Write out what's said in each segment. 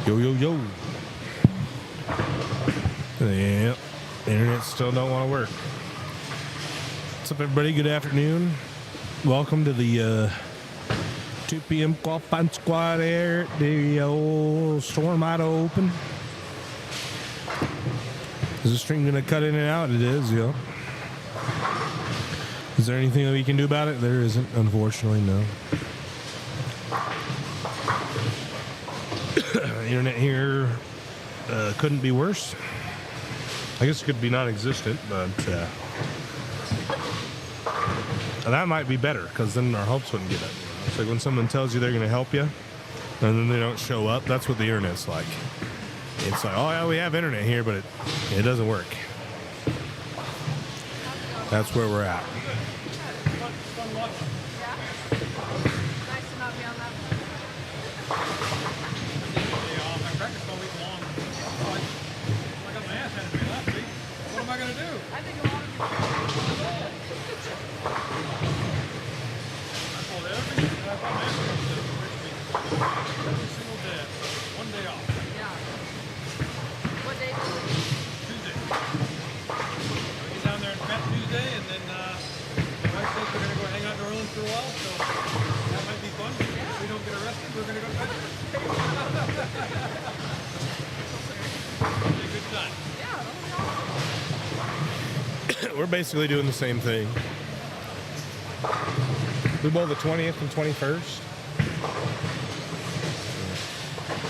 Yo, yo, yo. Yeah, the internet still don't want to work. What's up, everybody? Good afternoon. Welcome to the 2 p.m. qualifying squad here at the old Storm Idaho Open. Is the stream going to cut in and out? It is, yeah. Is there anything that we can do about it? There isn't, unfortunately, no. Internet here couldn't be worse. I guess it could be non-existent, but that might be better because then our hopes wouldn't get up. It's like when someone tells you they're going to help you and then they don't show up. That's what the internet's like. It's like, oh yeah, we have internet here, but it doesn't work. That's where we're at. What am I going to do? I think a lot of people I pulled every single day. 1 day off. Yeah. What day? Tuesday. I get down there and bet Tuesday, and then my wife says we're going to go hang out in New Orleans for a while, so that might be fun. Yeah. If we don't get arrested, we're going to go bet. It'll be a good time. Yeah, that'll be awesome. We're basically doing the same thing. We bowl the 20th and 21st.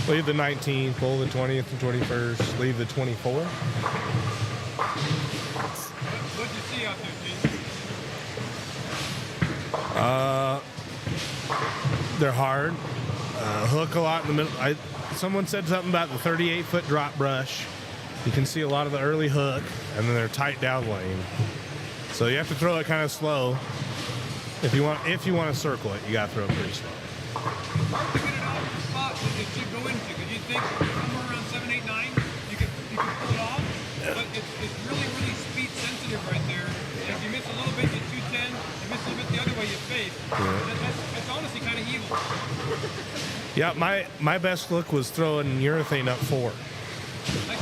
Leave the 19th, bowl the 20th and 21st, leave the 24th. What'd you see out there, Gene? They're hard. Hook a lot in the middle. Someone said something about the 38-foot drop brush. You can see a lot of the early hook, and then they're tight down lane. So you have to throw it kind of slow. If you want to circle it, you got to throw it pretty slow. Hard to get it off the spot that it should go into, because you think somewhere around 7, 8, 9, you can pull it off, but it's really, really speed sensitive right there. And if you miss a little bit, you 210. You miss a little bit the other way, you fade. Yeah. That's honestly kind of evil. Yeah, my best look was throwing urethane up 4. I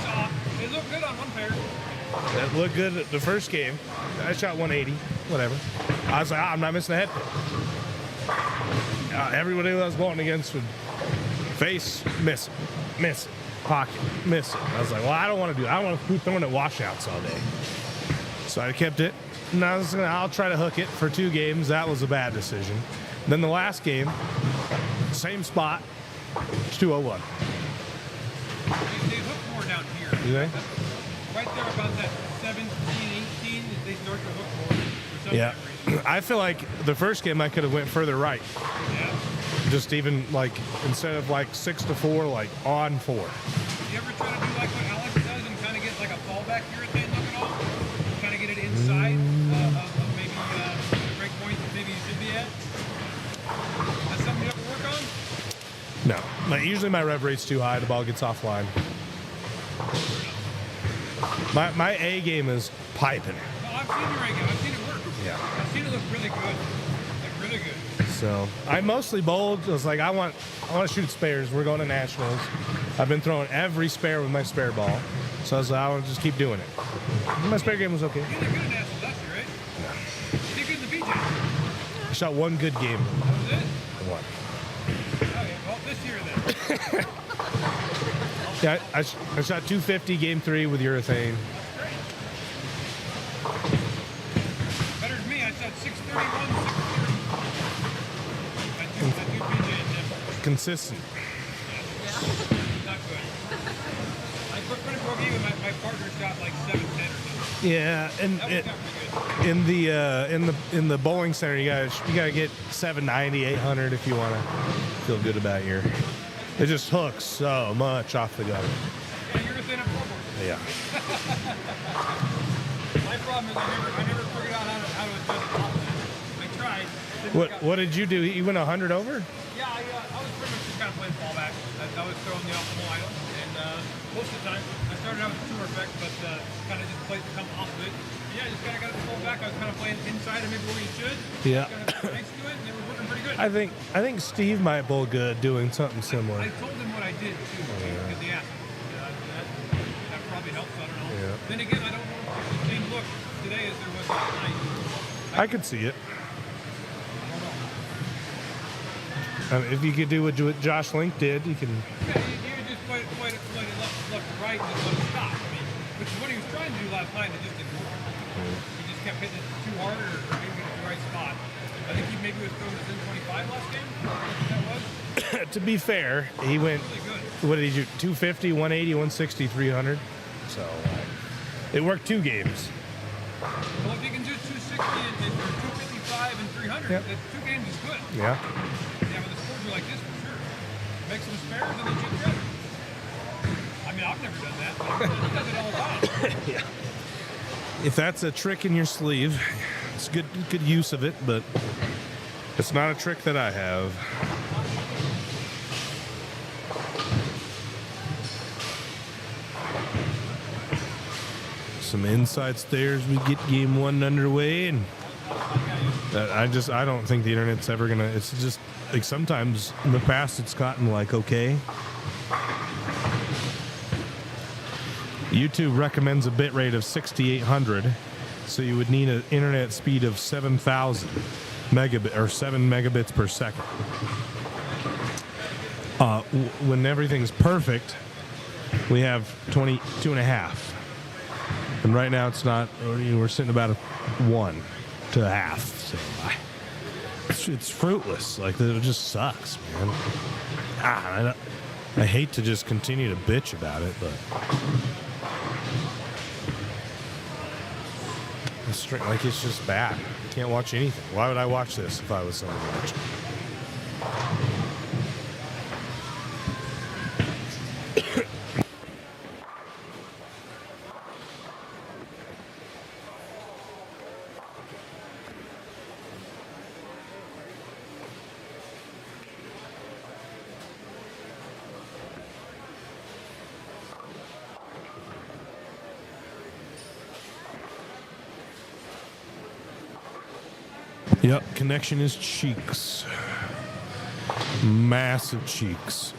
saw. It looked good on one pair. That looked good at the first game. I shot 180, whatever. I was like, I'm not missing a head. Everybody that I was going against would face, miss it, pocket, miss it. I was like, well, I don't want to do that. I don't want to keep throwing at washouts all day. So I kept it. And I'll try to hook it for 2 games. That was a bad decision. Then the last game, same spot, it's 201. They hook more down here. Do they? Right there about that 17, 18, they start to hook more. For some Yeah. reason. I feel like the first game I could have went further right. Yeah. Just even like, instead of like 6 to 4, like on 4. You ever try to do like what Alex does and kind of get like a fallback urethane look at all? Kind of get it inside of maybe the break point that maybe you should be at? That's something you have to work on? No. Usually my rev rate's too high, the ball gets offline. My A game is piping it. Well, I've seen your A game. I've seen it work. Yeah. I've seen it look really good. Like really good. So I mostly bowled. I was like, I want to shoot spares. We're going to nationals. I've been throwing every spare with my spare ball. So I was like, I want to just keep doing it. My spare game was okay. You did good at nationals last year, right? Yeah. You did good in the BJ. I shot 1 good game. That was it? One. Okay, well, this year then. Yeah, I shot 250 game 3 with urethane. Better than me. I shot 631, 630. I do BJ in them. Consistent. Yeah. Not good. I put pretty poor game and my partner shot like 710 or something. Yeah, and That worked out pretty good. in the bowling center, you gotta get 790, 800 if you want to feel good about your. It just hooks so much off the gutter. Yeah, you're within a floorboard. Yeah. My problem is I never figured out how to adjust the opposite. I tried. What did you do? You went 100 over? Yeah, I was pretty much just kind of playing fallback. I was throwing the optimal item, and most of the time I started out with the tour effect, but kind of just played to come off of it. Yeah, just kind of got it to fall back. I was kind of playing inside of maybe where you should. Yeah. Kind of next to it, and it was working pretty good. I think Steve might bowl good doing something similar. I told him what I did too, because he asked. That probably helps. I don't know. Yeah. Then again, I don't know if it's the same look today as there was last night. I could see it. I don't know. If you could do what Josh Link did, you can. Yeah, you just play it left to right and just let it stop. I mean, which is what he was trying to do last night. It just didn't work. He just kept hitting it too hard or maybe in the right spot. I think he maybe was throwing this in 25 last game. That was. To be fair, he went. Really good. What did he do? 250, 180, 160, 300. So it worked 2 games. Well, if you can do 260 and 255 and 300, Yep. that 2 games is good. Yeah. Yeah, when the scores are like this, for sure. Make some spares and then chip the other. I mean, I've never done that, but he does it all the time. Yeah. If that's a trick in your sleeve, it's good use of it, but it's not a trick that I have. Some inside stairs. We get game 1 underway, and I don't think the internet's ever gonna. It's just like sometimes in the past it's gotten like okay. YouTube recommends a bit rate of 6,800, so you would need an internet speed of 7,000 megabit or 7 megabits per second. When everything's perfect, we have 22 and a half. And right now it's not, we're sitting about 1 to a half. So it's fruitless. Like, it just sucks, man. I hate to just continue to bitch about it, but it's just bad. Can't watch anything. Why would I watch this if I was somebody watching? Yep, connection is cheeks. Massive cheeks.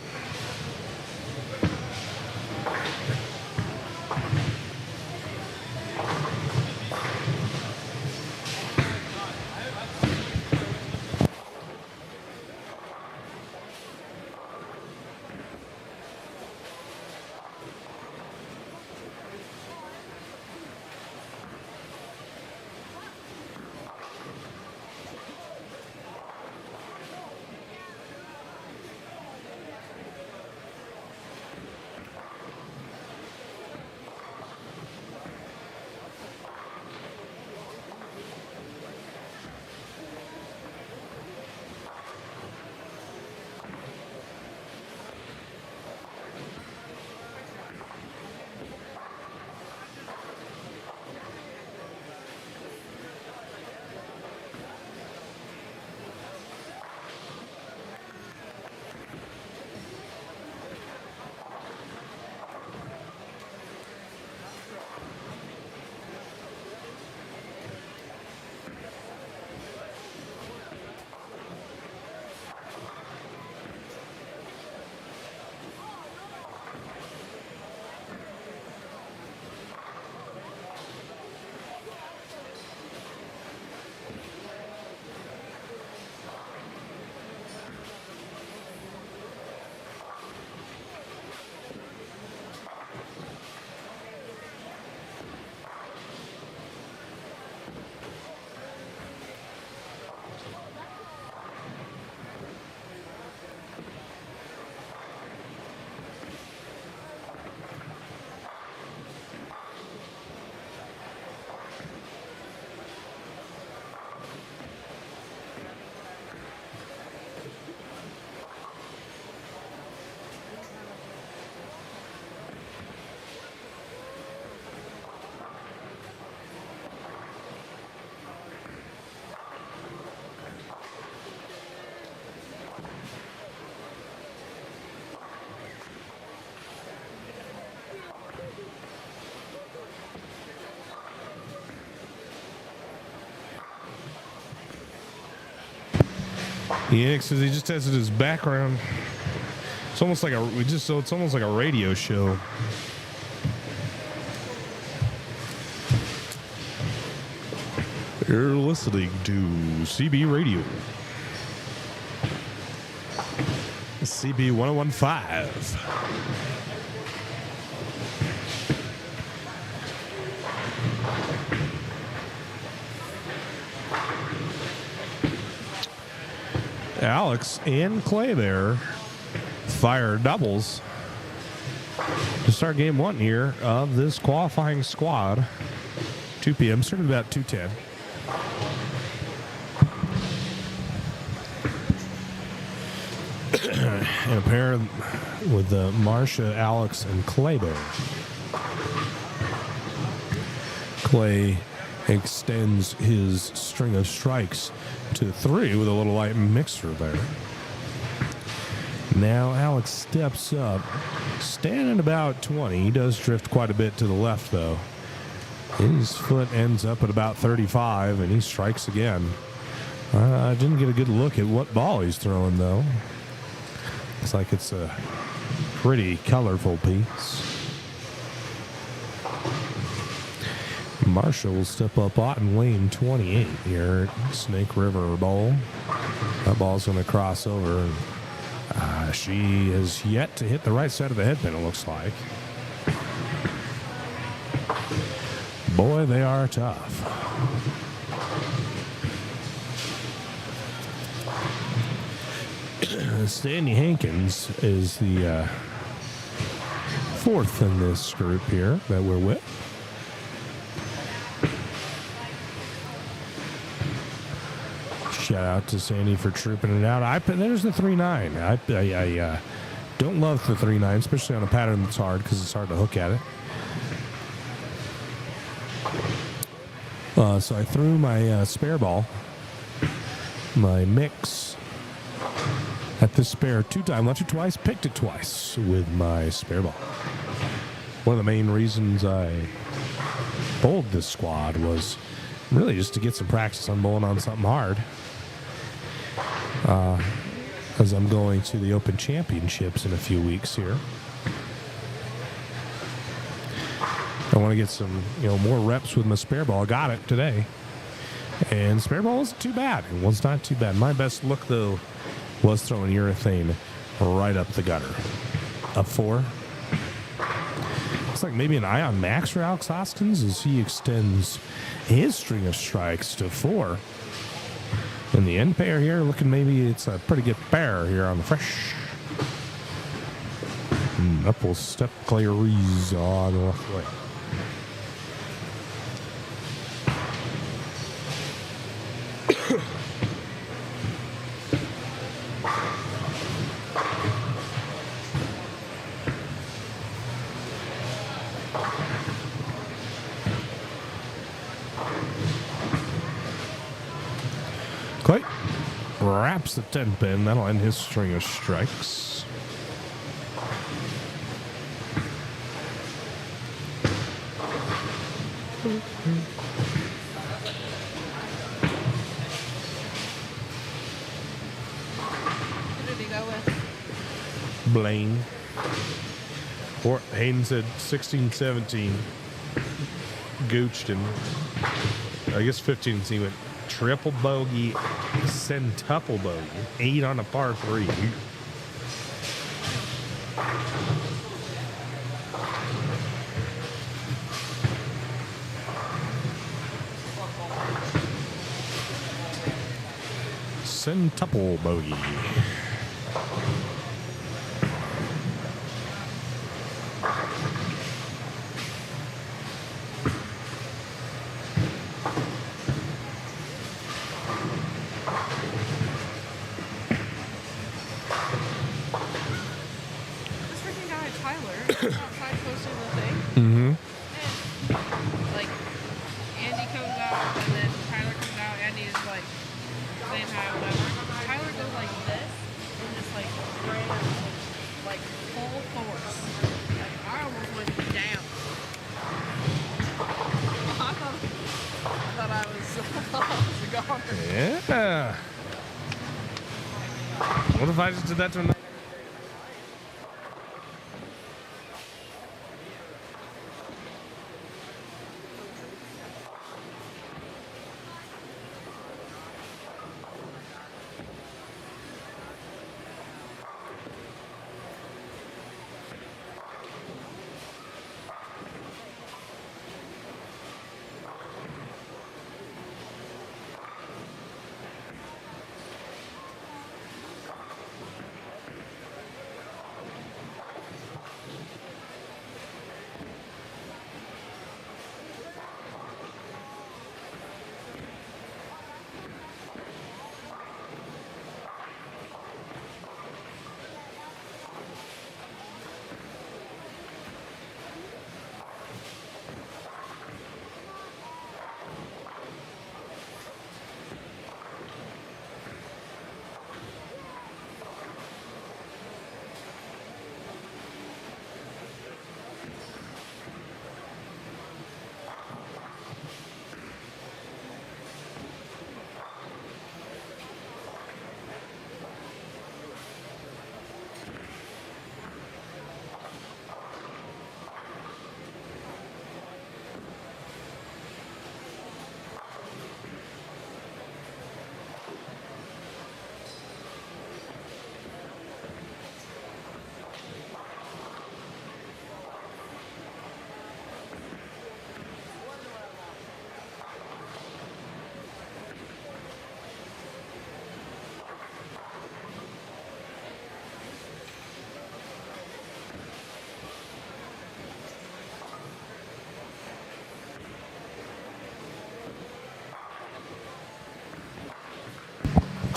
Yeah, because he just tested his background It's almost like it's almost like a radio show. You're listening to CB Radio. CB 1015. Alex and Clay there fire doubles to start game one here of this qualifying squad. 2 p.m. started about 2:10. And a pair with Marcia, Alex, and Clay there. Clay extends his string of strikes to 3 with a little light mixer there. Now Alex steps up, standing about 20. He does drift quite a bit to the left, though. His foot ends up at about 35, and he strikes again. I didn't get a good look at what ball he's throwing, though. Looks like it's a pretty colorful piece. Marshall will step up on lane 28 here at Snake River Bowl. That ball's going to cross over. She has yet to hit the right side of the headpin, it looks like. Boy, they are tough. Sandy Hankins is the fourth in this group here that we're with. Shout out to Sandy for trooping it out. There's the 3.9. I don't love the 3.9, especially on a pattern that's hard because it's hard to hook at it. So I threw my spare ball, my mix, at the spare 2 times, left it twice, picked it twice with my spare ball. One of the main reasons I bowled this squad was really just to get some practice on bowling on something hard. As I'm going to the Open Championships in a few weeks here. I want to get some, more reps with my spare ball. I got it today. And spare ball wasn't too bad. It was not too bad. My best look, though, was throwing urethane right up the gutter. Up 4. Looks like maybe an eye on Max for Alex Hoskins as he extends his string of strikes to 4. And the end pair here, looking maybe it's a pretty good pair here on the fresh. Up will step Clay Rees on the left way. Clay wraps the 10 pin. That'll end his string of strikes. Who did he go with? Blaine. Hayden said 16-17. Gooched him. I guess 15. He went triple bogey, centuple bogey, 8 on a par 3. Centuple bogey. Yeah. What if I just did that to another?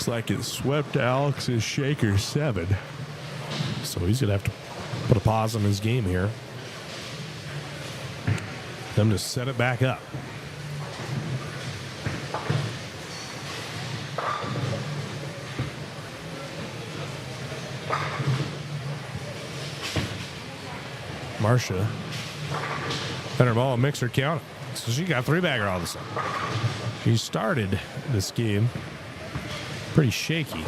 Looks like it swept Alex's shaker 7. So he's going to have to put a pause on his game here. Them to set it back up. Marcia had her ball mixer count. So she got 3-bagger all of a sudden. She started this game pretty shaky.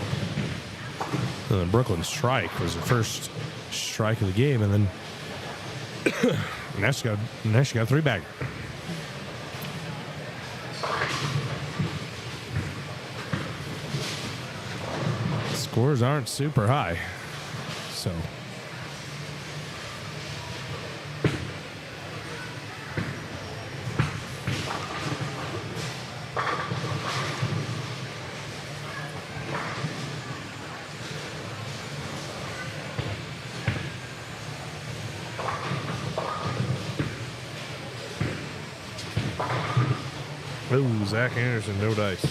And the Brooklyn strike was the first strike of the game, and then now she got a 3-bagger. Scores aren't super high, so. Oh, Zach Anderson, no dice.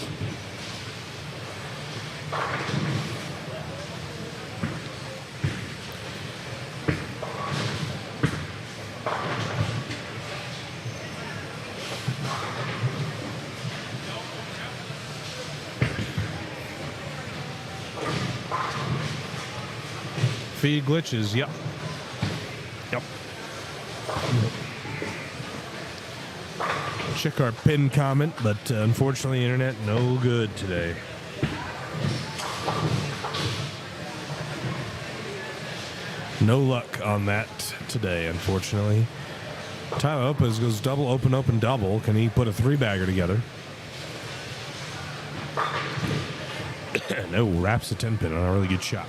Feed glitches, yep. Yep. Check our pinned comment, but unfortunately, internet no good today. No luck on that today, unfortunately. Tyler Lopez goes double, open, open, double. Can he put a 3-bagger together? No, wraps the 10-pin on a really good shot.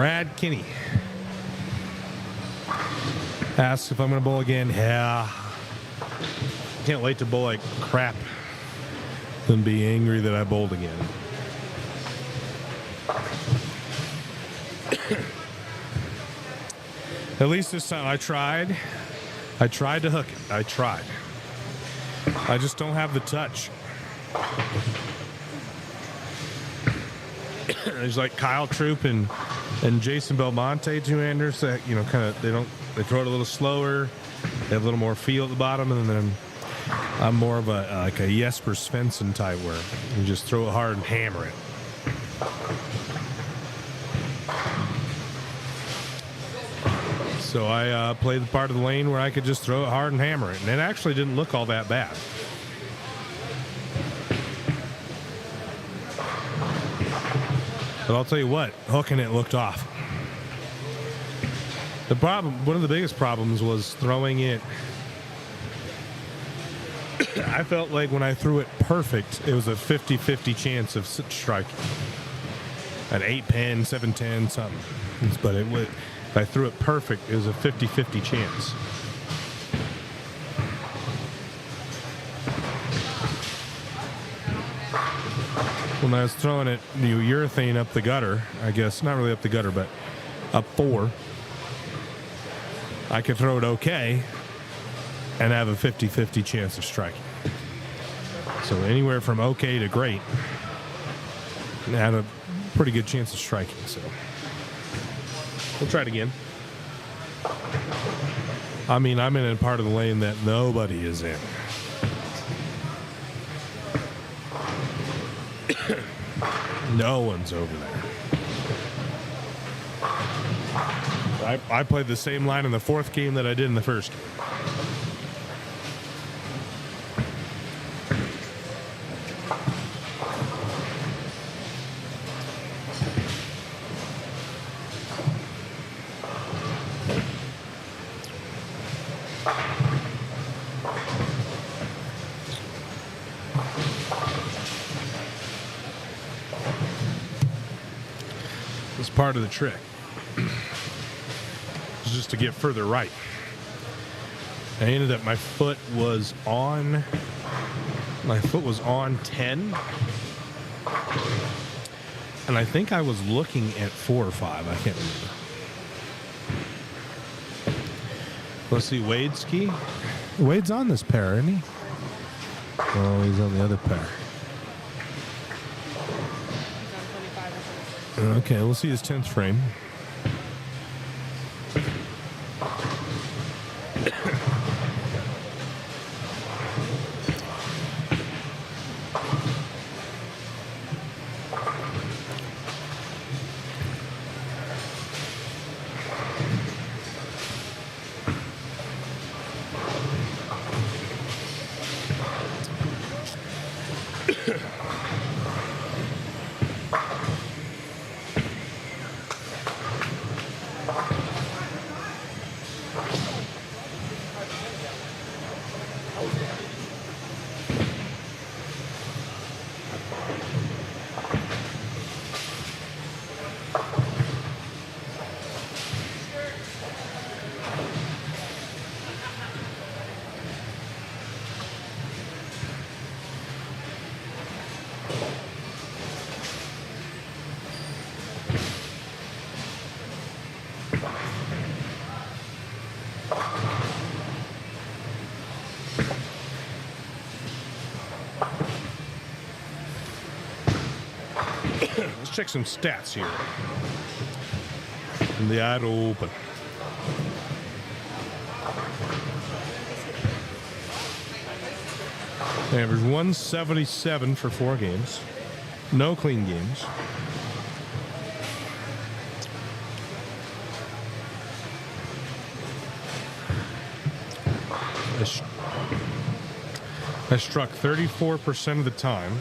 Brad Kinney asks if I'm going to bowl again. Yeah. Can't wait to bowl like crap and be angry that I bowled again. At least this time I tried. I tried to hook it. I tried. I just don't have the touch. There's like Kyle Troop and Jason Belmonte, two-handers that, you know, kind of, they throw it a little slower. They have a little more feel at the bottom, and then I'm more of a like a Jesper Svensson type where you just throw it hard and hammer it. So I played the part of the lane where I could just throw it hard and hammer it, and it actually didn't look all that bad. But I'll tell you what, hooking it looked off. The problem, one of the biggest problems was throwing it. I felt like when I threw it perfect, it was a 50-50 chance of striking. An 8-pin, 7-10, something. But it would, if I threw it perfect, it was a 50-50 chance. When I was throwing it, urethane up the gutter, I guess, not really up the gutter, but up 4, I could throw it okay and have a 50-50 chance of striking. So anywhere from okay to great, I had a pretty good chance of striking. So we'll try it again. I mean, I'm in a part of the lane that nobody is in. No one's over there. I played the same line in the 4th game that I did in the 1st game. It's part of the trick. It's just to get further right. I ended up, my foot was on 10. And I think I was looking at 4 or 5. I can't remember. Let's see, Wade ski. Wade's on this pair, isn't he? Oh, he's on the other pair. Okay, we'll see his 10th frame. Let's check some stats here in the Idaho Open. Average 177 for 4 games. No clean games. I struck 34% of the time.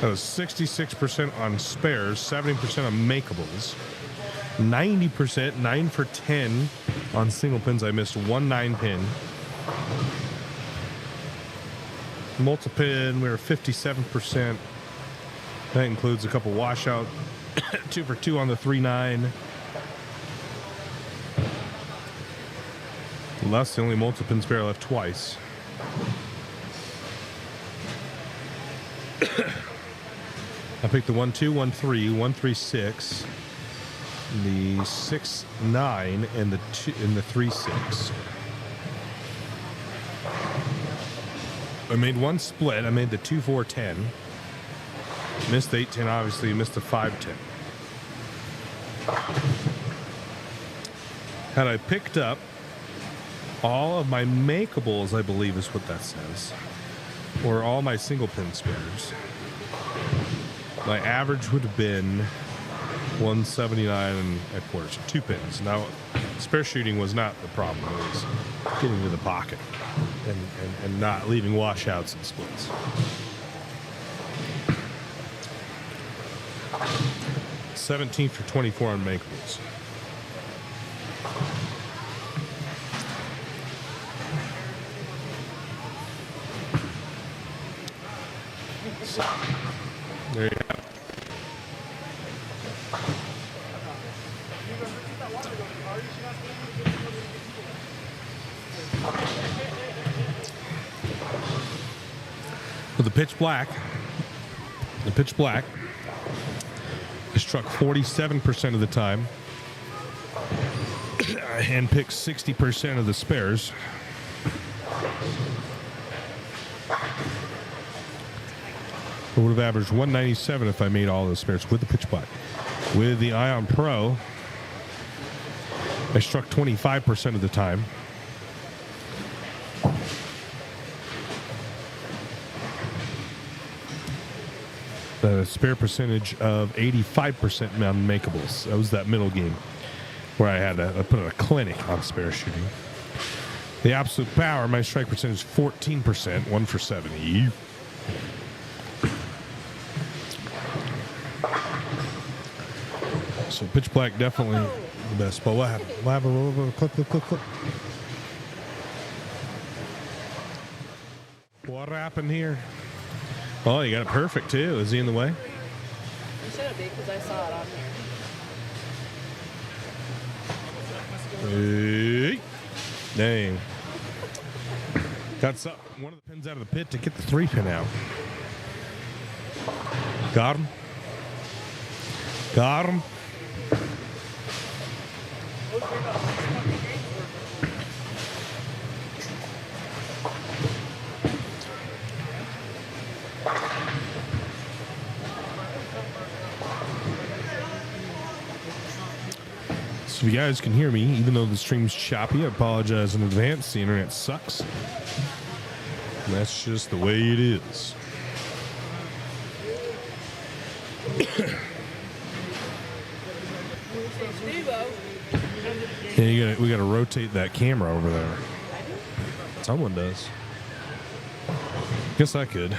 That was 66% on spares, 70% on makeables, 90%, 9 for 10 on single pins. I missed 1 9-pin. Multi-pin, we were 57%. That includes a couple washout, 2 for 2 on the 3.9. Well, that's the only multi-pin spare left twice. I picked the 1.2, 1.3, 1.36, the 6.9, and the 3.6. I made one split. I made the 2.4.10. Missed the 8.10, obviously. Missed the 5.10. Had I picked up all of my makeables, I believe is what that says, or all my single pin spares, my average would have been 179 and a quarter, so 2 pins. Now, spare shooting was not the problem. It was getting to the pocket and not leaving washouts and splits. $17 for 24 on makeables. There you go. With the pitch black, I struck 47% of the time. I handpicked 60% of the spares. I would have averaged 197 if I made all those spares with the pitch black. With the Ion Pro, I struck 25% of the time. The spare percentage of 85% on makeables. That was that middle game where I put a clinic on spare shooting. The absolute power, my strike percentage is 14%, 1 for 70. So pitch black definitely the best. But what happened? What happened? Click. What happened here? Oh, you got it perfect too. Is he in the way? You shouldn't be, because I saw it on here. Hey. Dang. Got one of the pins out of the pit to get the 3-pin out. Got him. Got him. So if you guys can hear me, even though the stream's choppy, I apologize in advance. The internet sucks. And that's just the way it is. Yeah, we gotta rotate that camera over there. Someone does. Guess I could.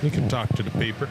You can talk to the paper.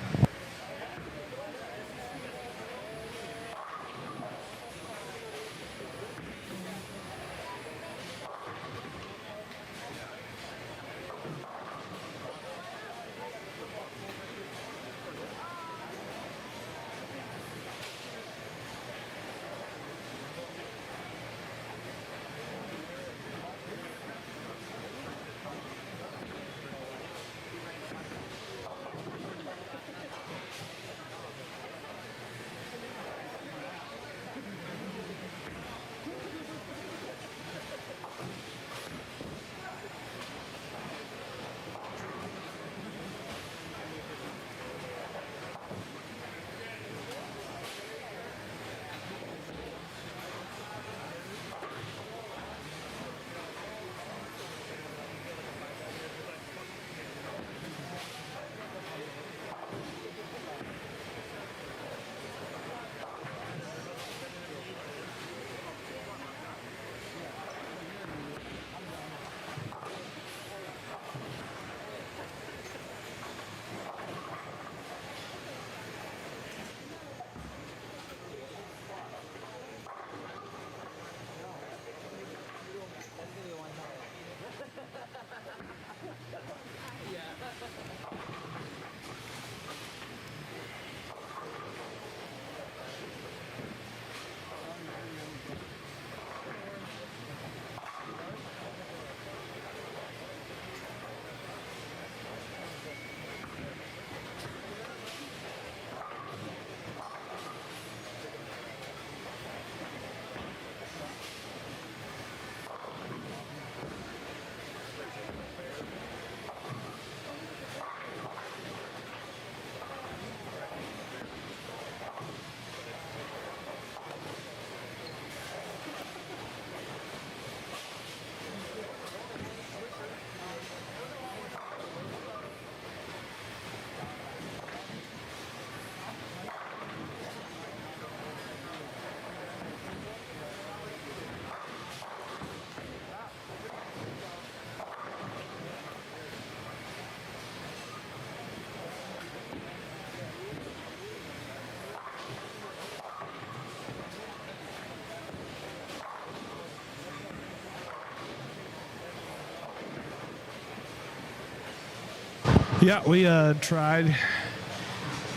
Yeah, we tried.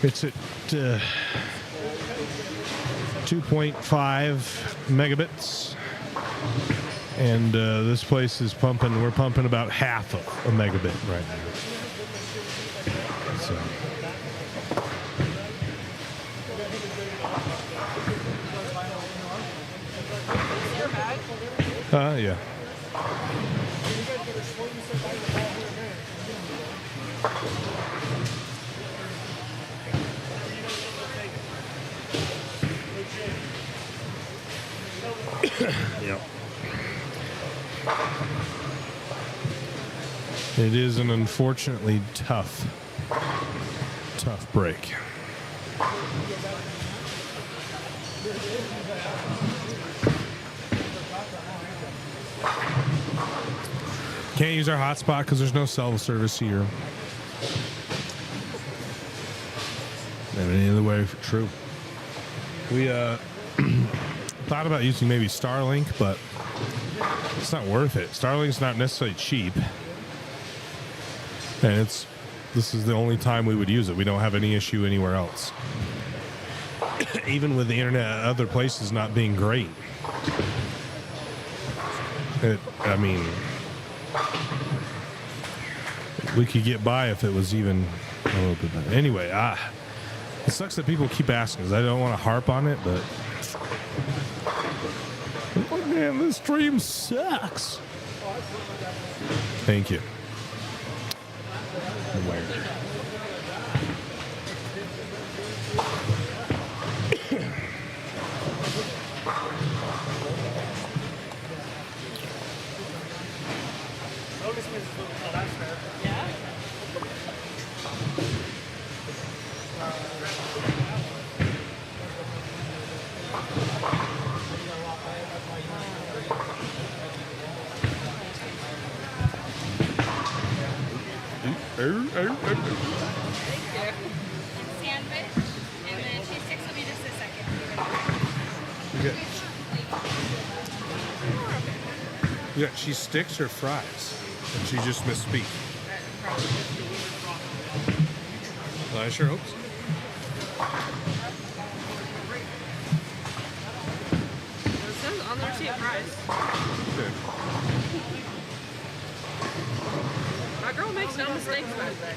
It's at 2.5 megabits. And this place is pumping, we're pumping about half of a megabit right now. So. Yeah. Yep. It is an unfortunately tough break. Can't use our hotspot because there's no cell service here. Never any other way. True. We thought about using maybe Starlink, but it's not worth it. Starlink's not necessarily cheap, and this is the only time we would use it. We don't have any issue anywhere else. Even with the internet at other places not being great. I mean, we could get by if it was even a little bit better. Anyway, it sucks that people keep asking us. I don't want to harp on it, but oh man, this stream sucks. Thank you. Sandwich, and then cheese sticks will be just a second. You got cheese sticks or fries? And she just misspeak. Well, I sure hope so. It says on the receipt price. Okay. My girl makes no mistakes back there.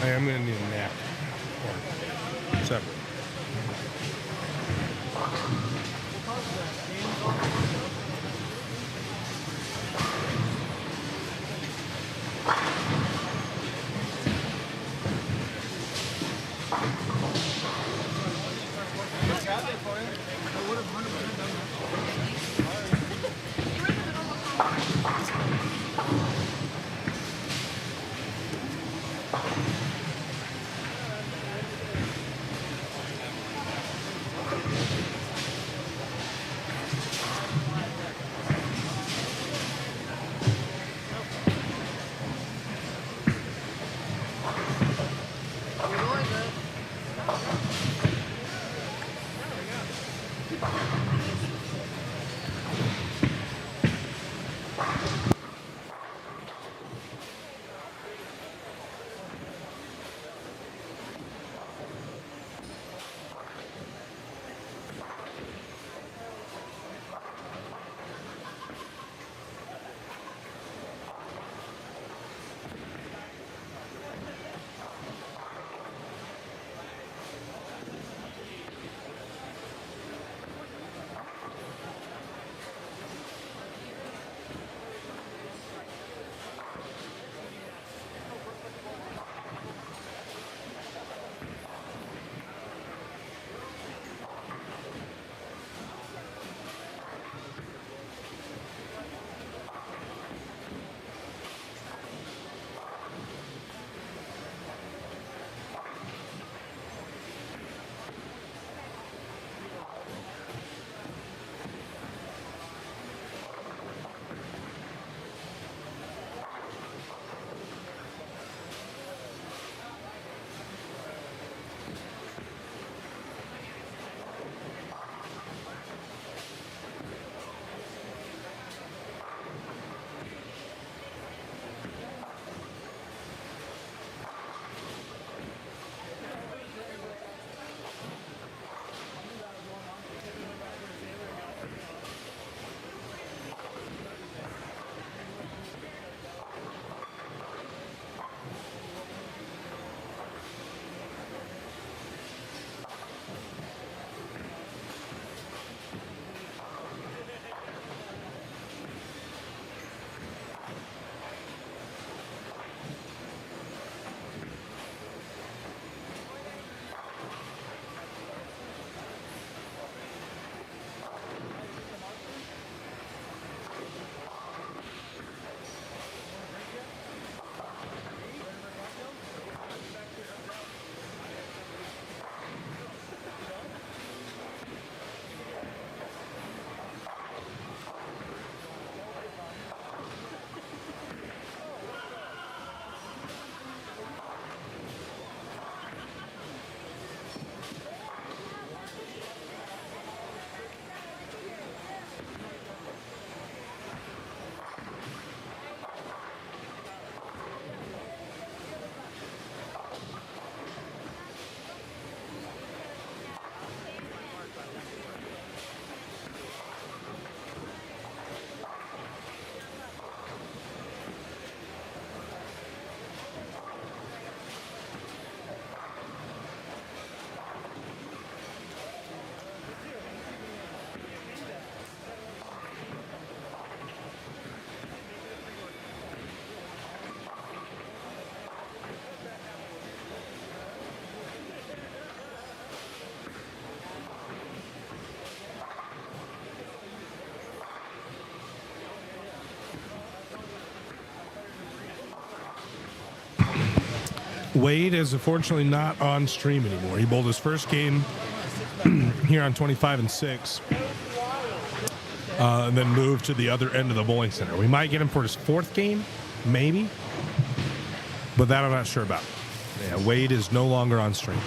I am going to need a nap. Or separate. Wade is unfortunately not on stream anymore. He bowled his first game here on 25 and 6, and then moved to the other end of the bowling center. We might get him for his fourth game, maybe, but that I'm not sure about. Yeah, Wade is no longer on stream.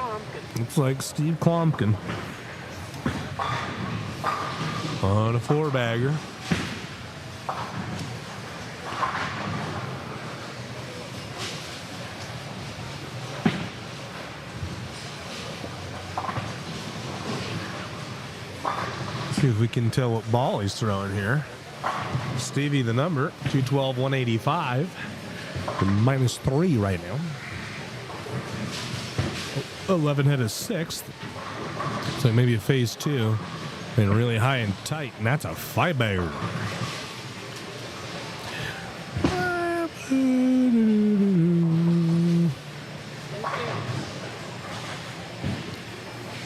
Klompkin. Looks like Steve Klompkin on a 4-bagger. See if we can tell what ball he's throwing here. Stevie, the number 212, 185, -3 right now. 11 hit a 6th, so maybe a phase 2, and really high and tight, and that's a 5-bagger.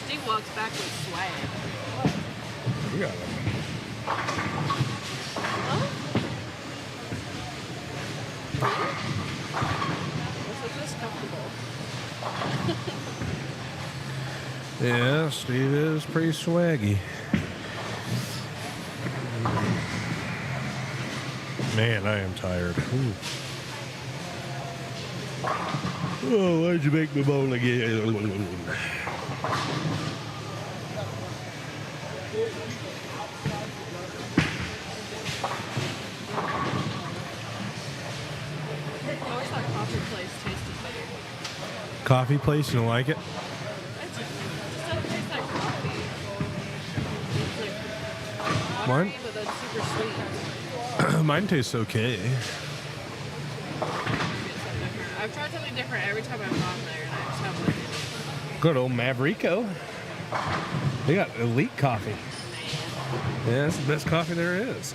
Steve walks back with swag. You got it. So just comfortable. Yeah, Steve is pretty swaggy. Man, I am tired. Ooh. Oh, why'd you make me bowl again? I always thought coffee place tasted better. Coffee place, you don't like it? It just doesn't taste like coffee. It's like Mine? watery, but then super sweet. Mine tastes okay. I've tried something different every time I've gone there, and I just have like Good old Maverico. They got elite coffee. Yeah, it's the best coffee there is.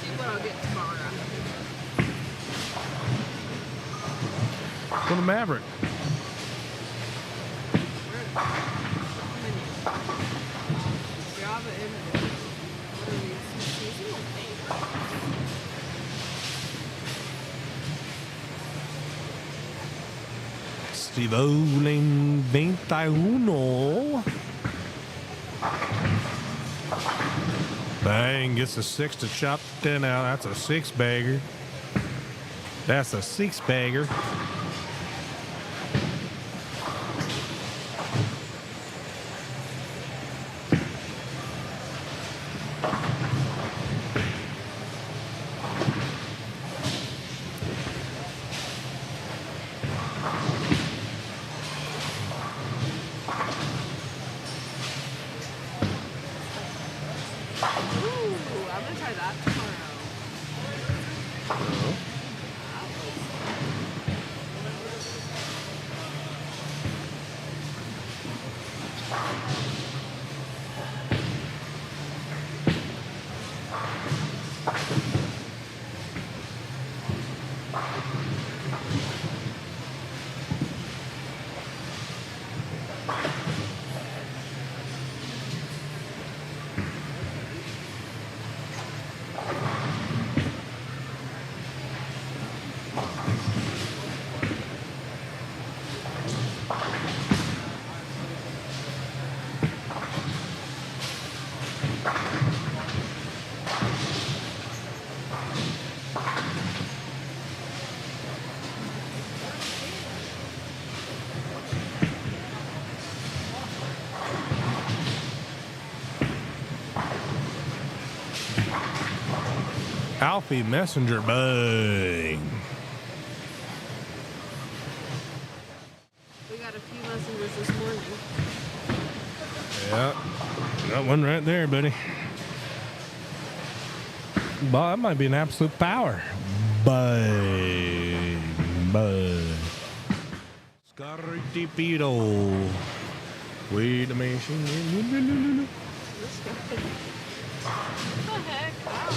see what I'll get tomorrow. Go to Maverick. Java and what are these? Seasonal favorites. Steve Olin 21. Bang, gets a 6 to chop the 10 out. That's a 6-bagger. That's a 6-bagger. Ooh, I'm gonna try that tomorrow. Alfie Messenger, bang. We got a few messengers this morning. Yeah, got one right there, buddy. Well, that might be an absolute power. Bang, bang. Scartipito. Wait a minute. What the heck? Ow.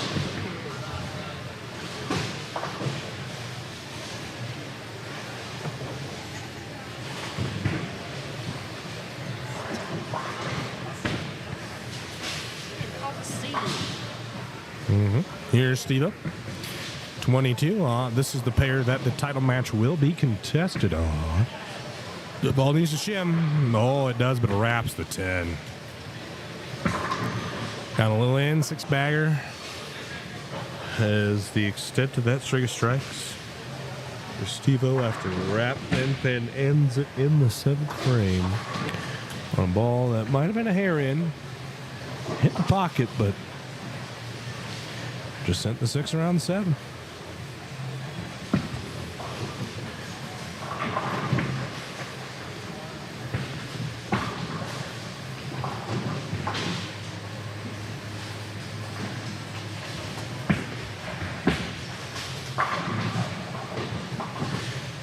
Here's Steve. 22. This is the pair that the title match will be contested on. The ball needs to shim. Oh, it does, but it wraps the 10. Got a little in 6-bagger. As the extent of that string of strikes for Steve-O after wrap and then ends it in the 7th frame on a ball that might have been a hair in. Hit the pocket, but just sent the 6 around the 7.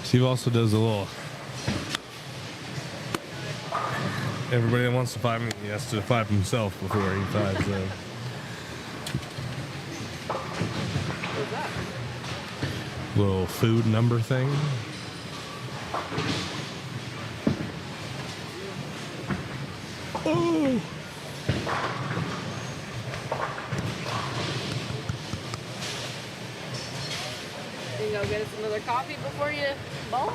Steve also does a little. Everybody that wants to five him, he has to five himself before he fives them. What's that? Little food number thing. Oh! You go get us another coffee before you bowl?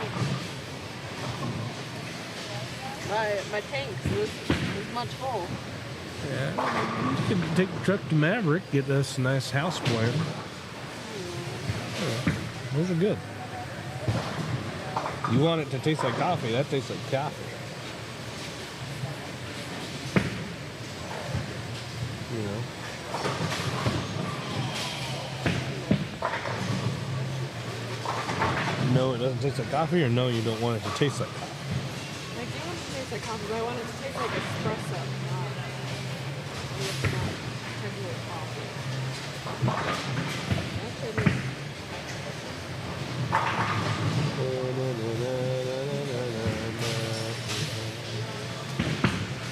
My tanks was much full. Yeah, you can take the truck to Maverick, get us a nice house blend. Yeah, those are good. You want it to taste like coffee, that tastes like coffee. You know. No, it doesn't taste like coffee, or no, you don't want it to taste like coffee? I do want it to taste like coffee, but I want it to taste like espresso, not technically coffee.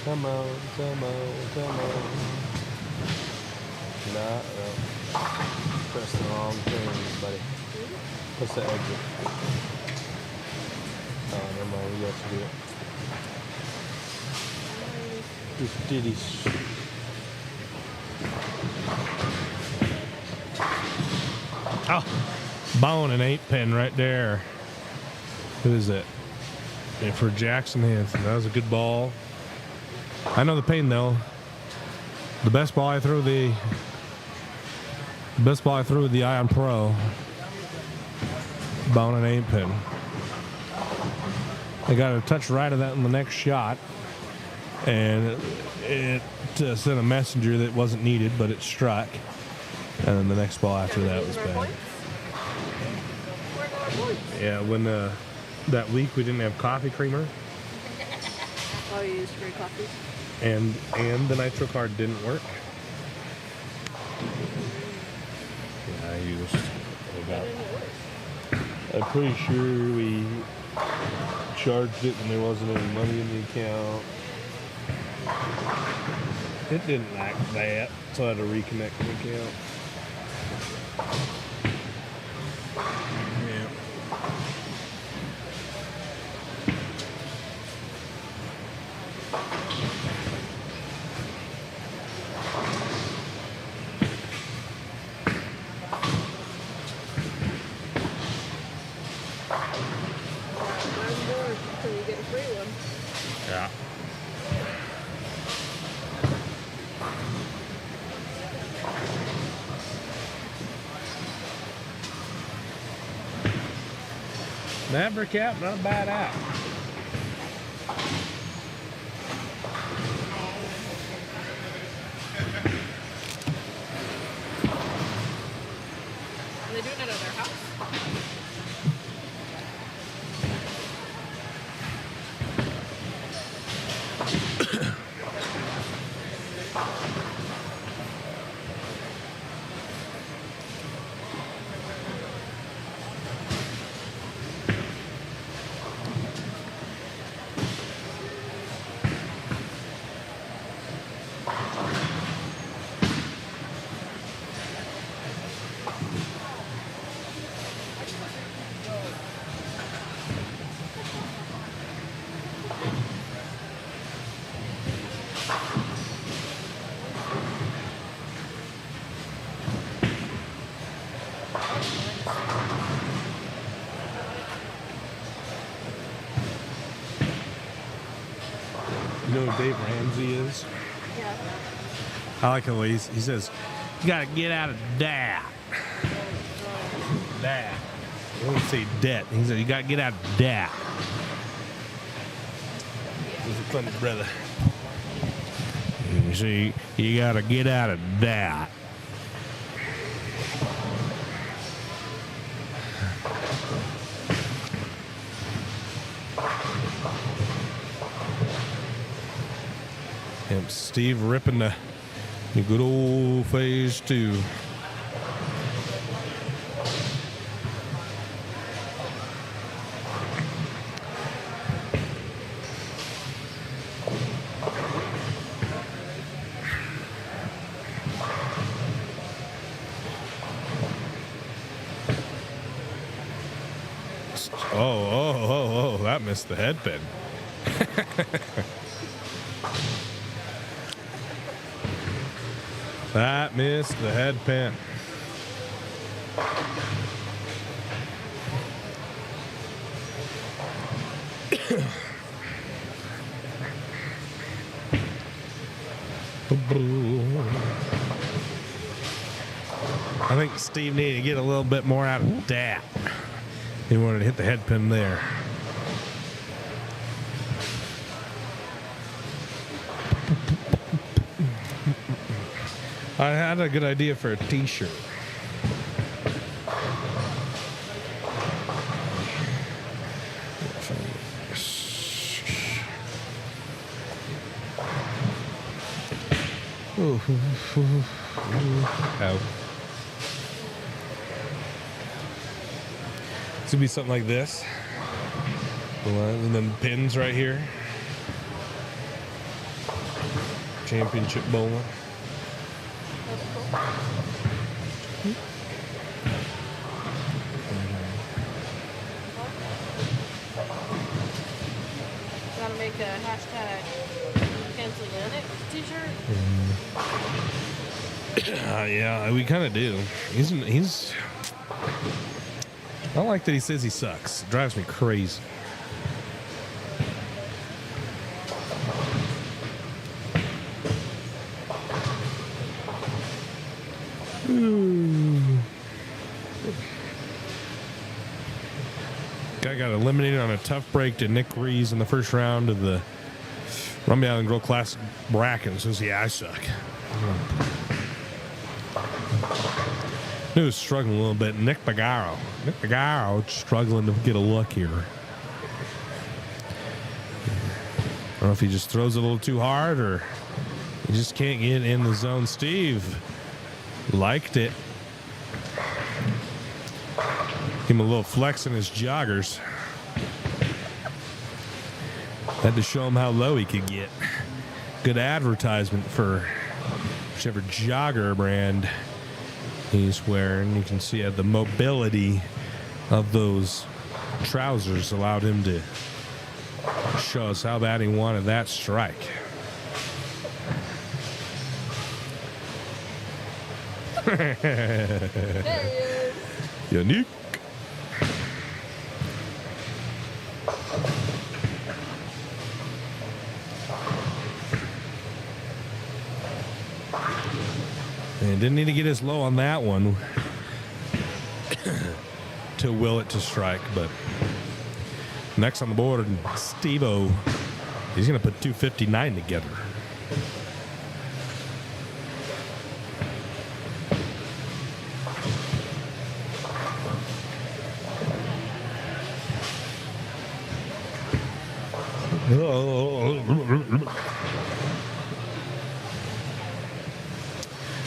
Come on, come on, come on. No. Press the wrong thing, buddy. What's the exit? Oh, never mind. We got to do it. Just ditties. Oh, bone and 8-pin right there. Who is it? Yeah, for Jackson Hanson. That was a good ball. I know the pain though. The best ball I threw with the Ion Pro. Bone and 8-pin. I got a touch right of that in the next shot, and it sent a messenger that wasn't needed, but it struck. And then the next ball after that was bad. Yeah, when that week we didn't have coffee creamer. Oh, you used free coffee? And the nitro card didn't work. Yeah, I used about. I'm pretty sure we charged it when there wasn't any money in the account. It didn't like that, so I had to reconnect the account. Yeah. Until you get a free one. Yeah. Maverick app, not a bad app. Are they doing it at their house? You know who Dave Ramsey is? Yeah. I like the way he says, you gotta get out of that. That. He won't say debt. He said, you gotta get out of that. He's a funny brother. You see, you gotta get out of that. Yep, Steve ripping the good old phase 2. Oh, that missed the head pin. That missed the head pin. I think Steve needed to get a little bit more out of that. He wanted to hit the head pin there. I had a good idea for a t-shirt. Ow. It's gonna be something like this. And then pins right here. Championship bowling. Gotta make a hashtag canceling Linux t-shirt. Yeah, we kind of do. He's. I don't like that he says he sucks. It drives me crazy. Guy got eliminated on a tough break to Nick Rees in the first round of the Rumby Island Girl Classic bracket. Says, yeah, I suck. He was struggling a little bit. Nick Pagaro struggling to get a look here. I don't know if he just throws it a little too hard or he just can't get in the zone. Steve liked it. Give him a little flex in his joggers. Had to show him how low he could get. Good advertisement for whichever jogger brand he's wearing. You can see the mobility of those trousers allowed him to show us how bad he wanted that strike. Unique. And didn't need to get as low on that one to will it to strike, but next on the board, Steve-O, he's going to put 259 together.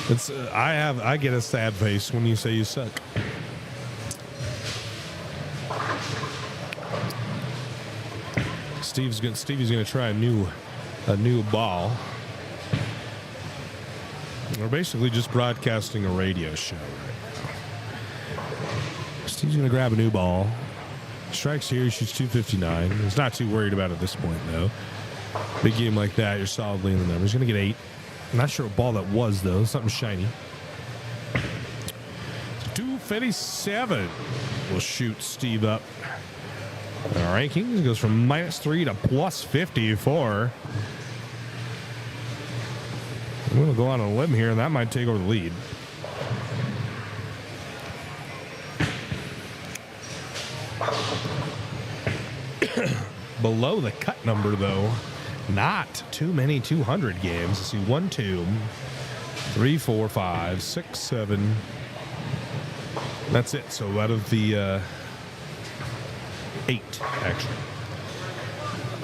It's I get a sad face when you say you suck. Stevie's gonna try a new ball. We're basically just broadcasting a radio show right now. Steve's gonna grab a new ball. Strikes here, he shoots 259. He's not too worried about it at this point though. Big game like that, you're solidly in the numbers. He's gonna get 8. I'm not sure what ball that was, though. Something shiny. 257 will shoot Steve up. Rankings goes from -3 to +54. I'm going to go on a limb here, and that might take over the lead. Below the cut number, though, not too many 200 games. Let's see, 1, 2, 3, 4, 5, 6, 7. That's it. So out of the 8, actually.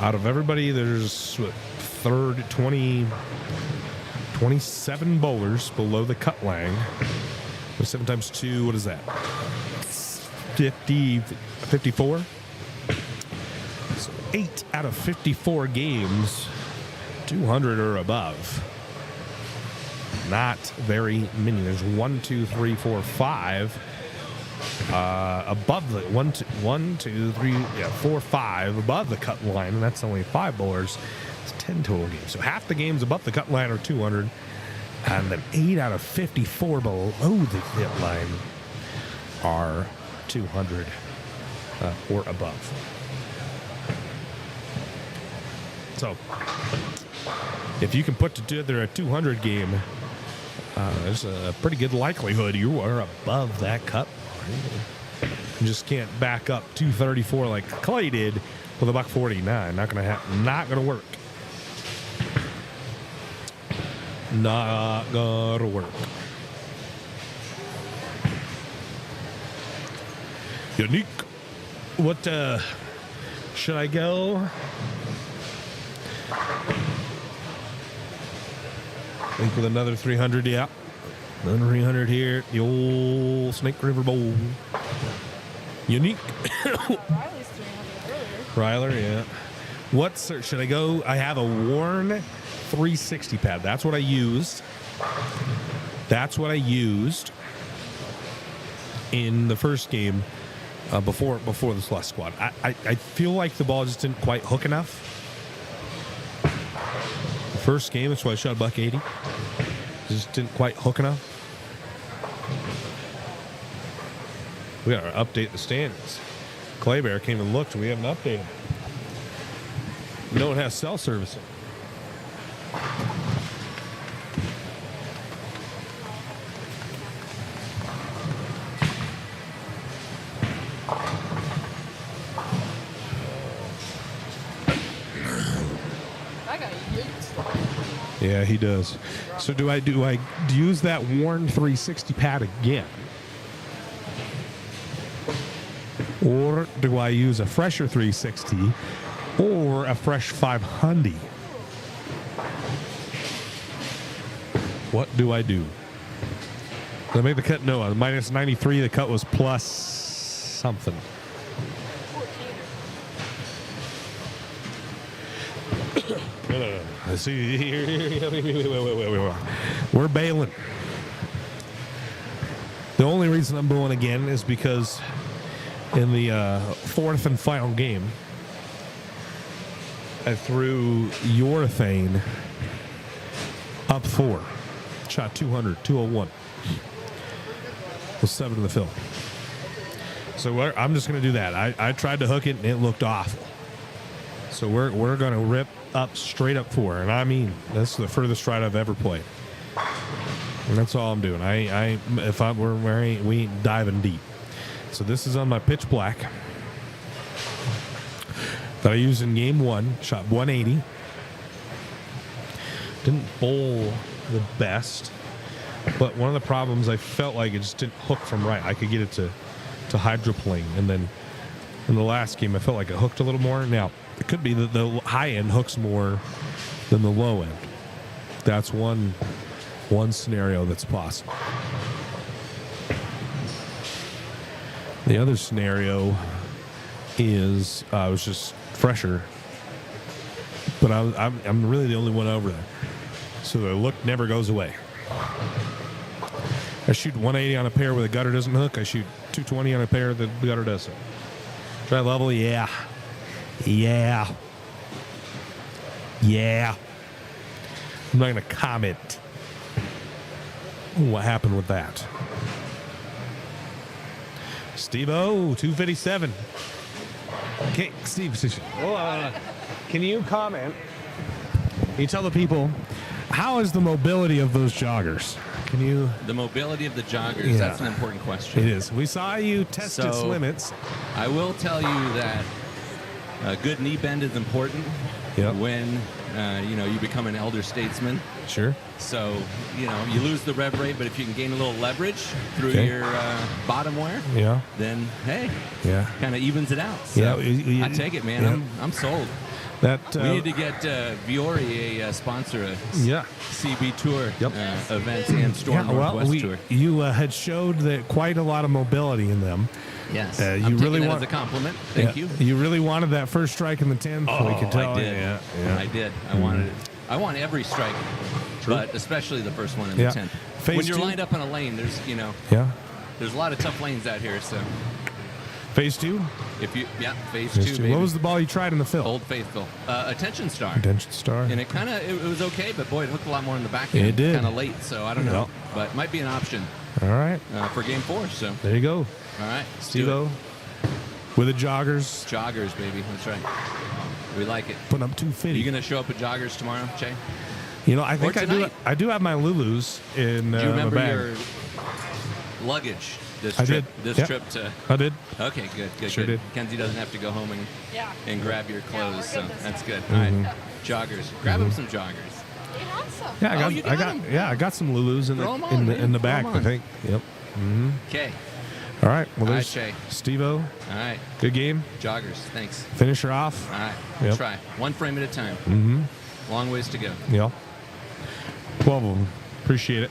Out of everybody, there's 27 bowlers below the cut line. 7 times 2, what is that? 54? So 8 out of 54 games, 200 or above. Not very many. There's 1, 2, 3, 4, 5 above the 1, 2, 3, 4, 5 above the cut line, and that's only 5 bowlers. It's 10 total games. So half the games above the cut line are 200, and then 8 out of 54 below the hit line are 200 or above. So if you can put together a 200 game, there's a pretty good likelihood you are above that cut. You just can't back up 234 like Clay did with a $149. Not gonna happen. Not gonna work. Not gonna work. Unique. What should I go? I think with another 300, yeah. Another 300 here. The old Snake River Bowl. Unique. Riley's 300 earlier. Ryler, yeah. What should I go? I have a worn 360 pad. That's what I used. That's what I used in the first game before the Slush Squad. I feel like the ball just didn't quite hook enough. The first game, that's why I shot $180. Just didn't quite hook enough. We got to update the standings. Clay Bear came and looked. We haven't updated. No one has cell servicing. I got yeets. Yeah, he does. So do I use that worn 360 pad again? Or do I use a fresher 360 or a fresh 500? What do I do? Did I make the cut? No, on minus 93, the cut was plus something. No. Let's see here. We're bailing. The only reason I'm bowling again is because in the fourth and final game, I threw urethane up 4. Shot 200, 201. With 7 in the field. So I'm just going to do that. I tried to hook it, and it looked awful. So we're going to rip up straight up 4. And I mean, that's the furthest stride I've ever played. And that's all I'm doing. We ain't diving deep. So this is on my pitch black that I used in game 1. Shot 180. Didn't bowl the best, but one of the problems, I felt like it just didn't hook from right. I could get it to hydroplane, and then in the last game I felt like it hooked a little more. Now it could be that the high end hooks more than the low end. That's one scenario that's possible. The other scenario is I was just fresher, but I'm really the only one over there, so the look never goes away. I shoot 180 on a pair where the gutter doesn't hook. I shoot 220 on a pair that the gutter doesn't. Try level, yeah. I'm not going to comment on what happened with that. Steve-O, 257. Okay, Steve, can you comment? Can you tell the people how is the mobility of those joggers? Can you? The mobility of the joggers, Yeah. that's an important question. It is. We saw you test its So- limits. I will tell you that a good knee bend is important Yep. when you become an elder statesman. Sure. So, you lose the rev rate, but if you can gain a little leverage through Okay. your bottom wear, Yeah. then, hey, Yeah. kind of evens it out. So Yeah, I take it, man. yeah. I'm sold. That. We need to get Viore a sponsor, a Yeah. CB Tour Yep. events and Storm Northwest Tour. you had showed that quite a lot of mobility in them. Yes. you I'm really taking that want- as a compliment. Thank you. You really wanted that first strike in the 10th. we could tell. I did. Yeah. I did. I wanted it. I want every strike, but especially the first one in the Yeah. 10th. Phase When you're 2? lined up in a lane, there's Yeah. there's a lot of tough lanes out here. So Phase 2. phase Phase 2, 2. baby. What was the ball you tried in the fill? Old Faithful. Attention Star. Attention Star. And it it was okay, but boy, it hooked a lot more in the back end. It did. Kind of late, so I don't know. Yeah. But might be an option All right. for game 4. So, There you go. all right. let's do Steve-O with the joggers. it. Joggers, baby. That's right. We like it. Putting up Are 250. you going to show up with joggers tomorrow, Che? I think I do. tonight. I do have my Lulus in Do you my remember bag. your luggage this I trip? did. This Yep. trip to. I did. Okay, good. Sure good. did. Kenzie doesn't have to go home Yeah. and grab your Yeah, we're clothes, good so this that's time. good. All Mm-hmm. right, joggers. Grab him some joggers. He has some. Yeah, I got. you I got got. 'em. Yeah, I got some Lulus in Throw 'em the on, in the man. in the Throw back. 'em I on. think. Yep. Okay. All right. Well, All right, there's Shay. Steve-O. All right, Good game. joggers. Thanks. Finish her off. All right, Yep. we'll try one frame at a time. Mm-hmm. Long ways to go. Yeah. 12 of them. Appreciate it.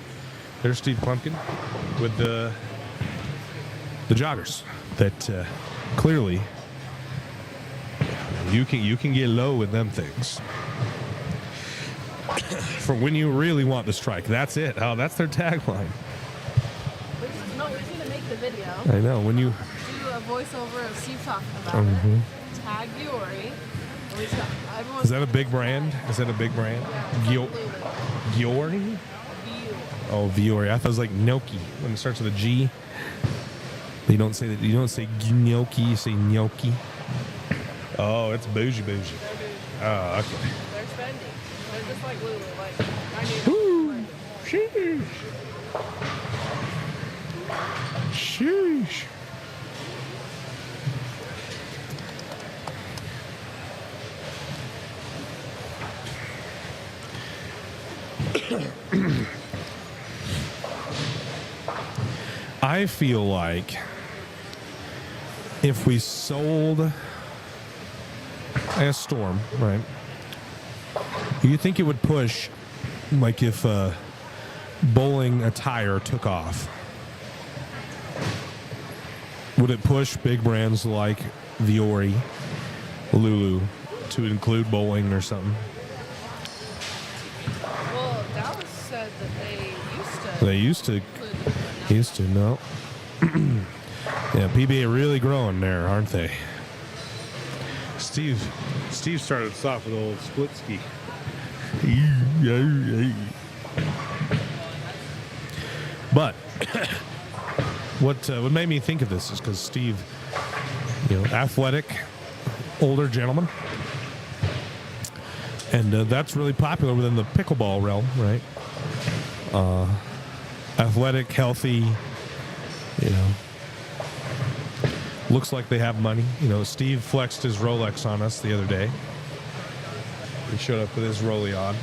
There's Steve Plumpkin with the joggers that clearly you can get low with them things. For when you really want to strike. That's it. Oh, that's their tagline. No, we're going to make the video. I know. When you Do a voiceover of Steve talking about it. Tag Viore. is that a big brand? Is that a big brand? Giori? Oh, Viore. I thought it was like gnocchi when it starts with a G. You don't say that. You don't say gnocchi. You say gnocchi. Oh, it's bougie. Oh, okay. They're spending. They're just like Lulu. Like, Sheesh. Sheesh. I feel like if we sold a Storm, right? You think it would push, like if bowling attire took off? Would it push big brands like Viore, Lulu to include bowling or something? well, Dallas said that they used to. They include them. used to, no. Yeah, PBA really growing there, aren't they? Steve started us off with old split ski. But what made me think of this is because Steve, athletic, older gentleman, and that's really popular within the pickleball realm, right? Athletic, healthy, looks like they have money. Steve flexed his Rolex on us the other day. He showed up with his Rollie on.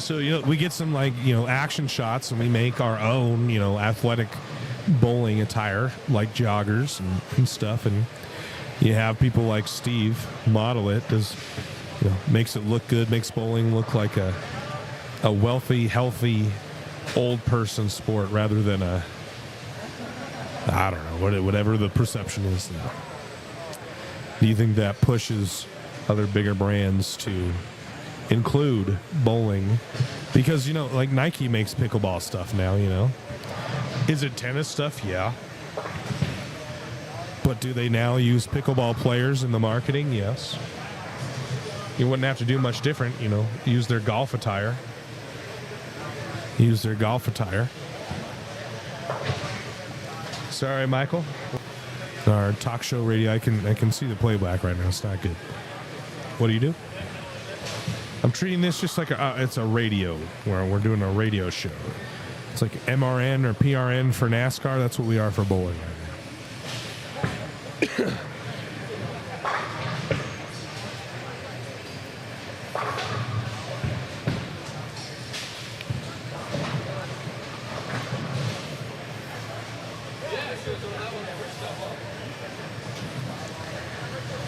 So, we get some action shots and we make our own, athletic bowling attire like joggers and stuff. And you have people like Steve model it. Makes it look good, makes bowling look like a wealthy, healthy, old person sport rather than I don't know, whatever the perception is now. Do you think that pushes other bigger brands to include bowling? Because, like Nike makes pickleball stuff now, Is it tennis stuff? Yeah. But do they now use pickleball players in the marketing? Yes. You wouldn't have to do much different, use their golf attire. Sorry, Michael. Our talk show radio, I can see the playback right now. It's not good. What do you do? I'm treating this just like it's a radio where we're doing a radio show. It's like MRN or PRN for NASCAR. That's what we are for bowling right now.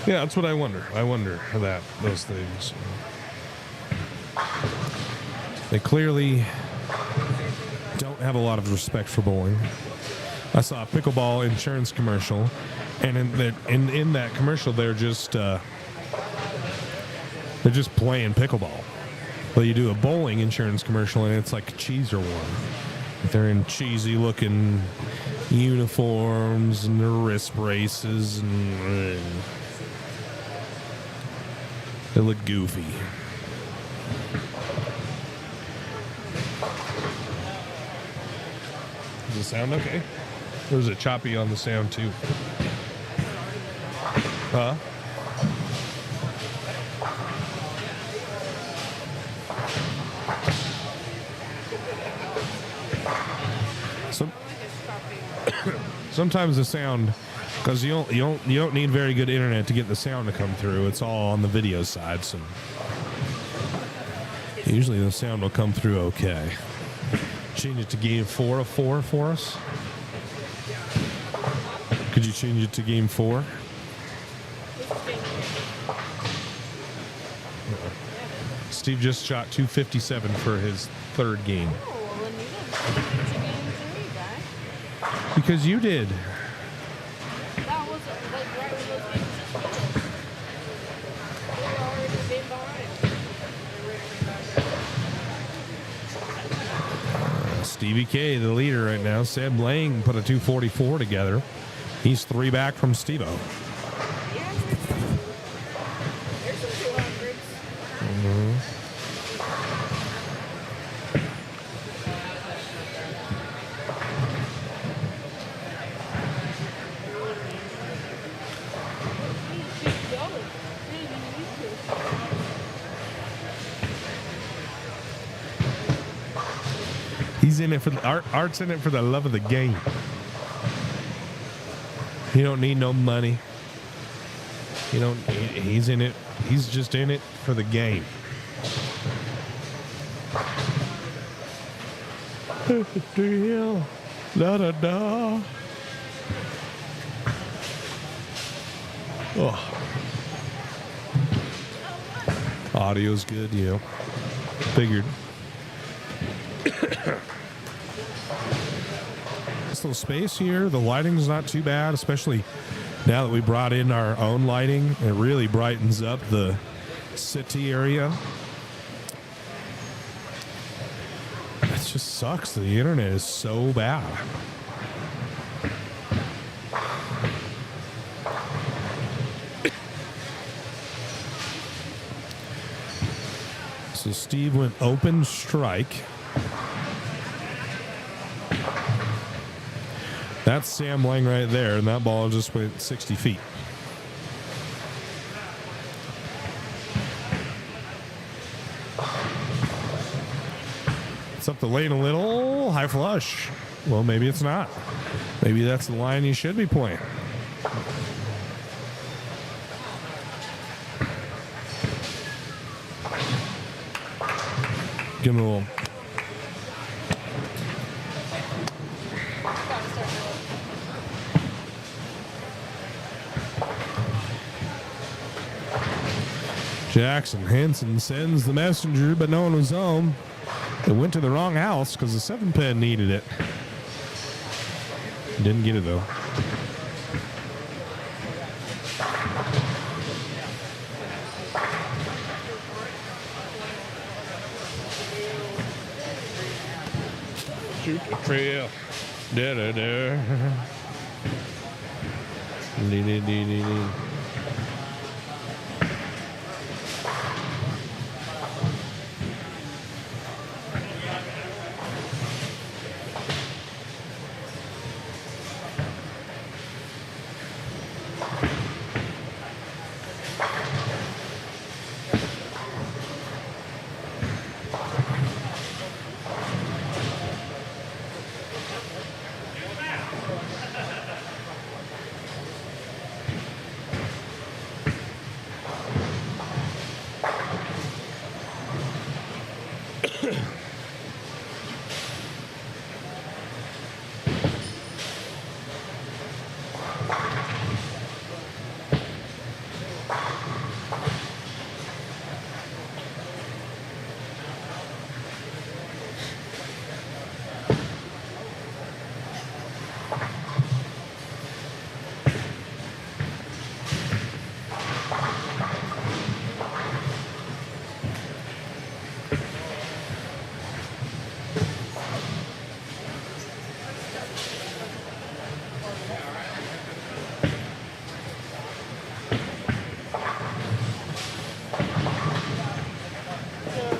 Yeah, that's what I wonder. I wonder those things. They clearly don't have a lot of respect for bowling. I saw a pickleball insurance commercial, and in that commercial, they're just playing pickleball. Well, you do a bowling insurance commercial, and it's like a cheeser one. They're in cheesy looking uniforms and their wrist braces, and they look goofy. Does it sound okay? Or is it choppy on the sound too? Huh? Sometimes the sound, because you don't need very good internet to get the sound to come through. It's all on the video side, so usually the sound will come through okay. Change it to game 4 of 4 for us. Could you change it to game 4? Steve just shot 257 for his third game. Because you did. That was like right when those games just finished. We were already been behind. Stevie K, the leader right now. Seb Lang put a 244 together. He's 3 back from Steve-O. Yeah. There's some 200s. Mm-hmm. He's in it for Art's in it for the love of the game. He don't need no money. He's in it. He's just in it for the game. Deal. Da da da. Oh. Audio's good, Figured. This little space here, the lighting's not too bad, especially now that we brought in our own lighting. It really brightens up the city area. It just sucks. The internet is so bad. So Steve went open strike. That's Sam Lang right there, and that ball just went 60 feet. It's up the lane a little. High flush. Well, maybe it's not. Maybe that's the line you should be playing. Give him a little. Jackson Henson sends the messenger, but no one was home. It went to the wrong house because the 7-pin needed it. Didn't get it though. Shoot the trail. Da da da. Dee dee dee dee dee.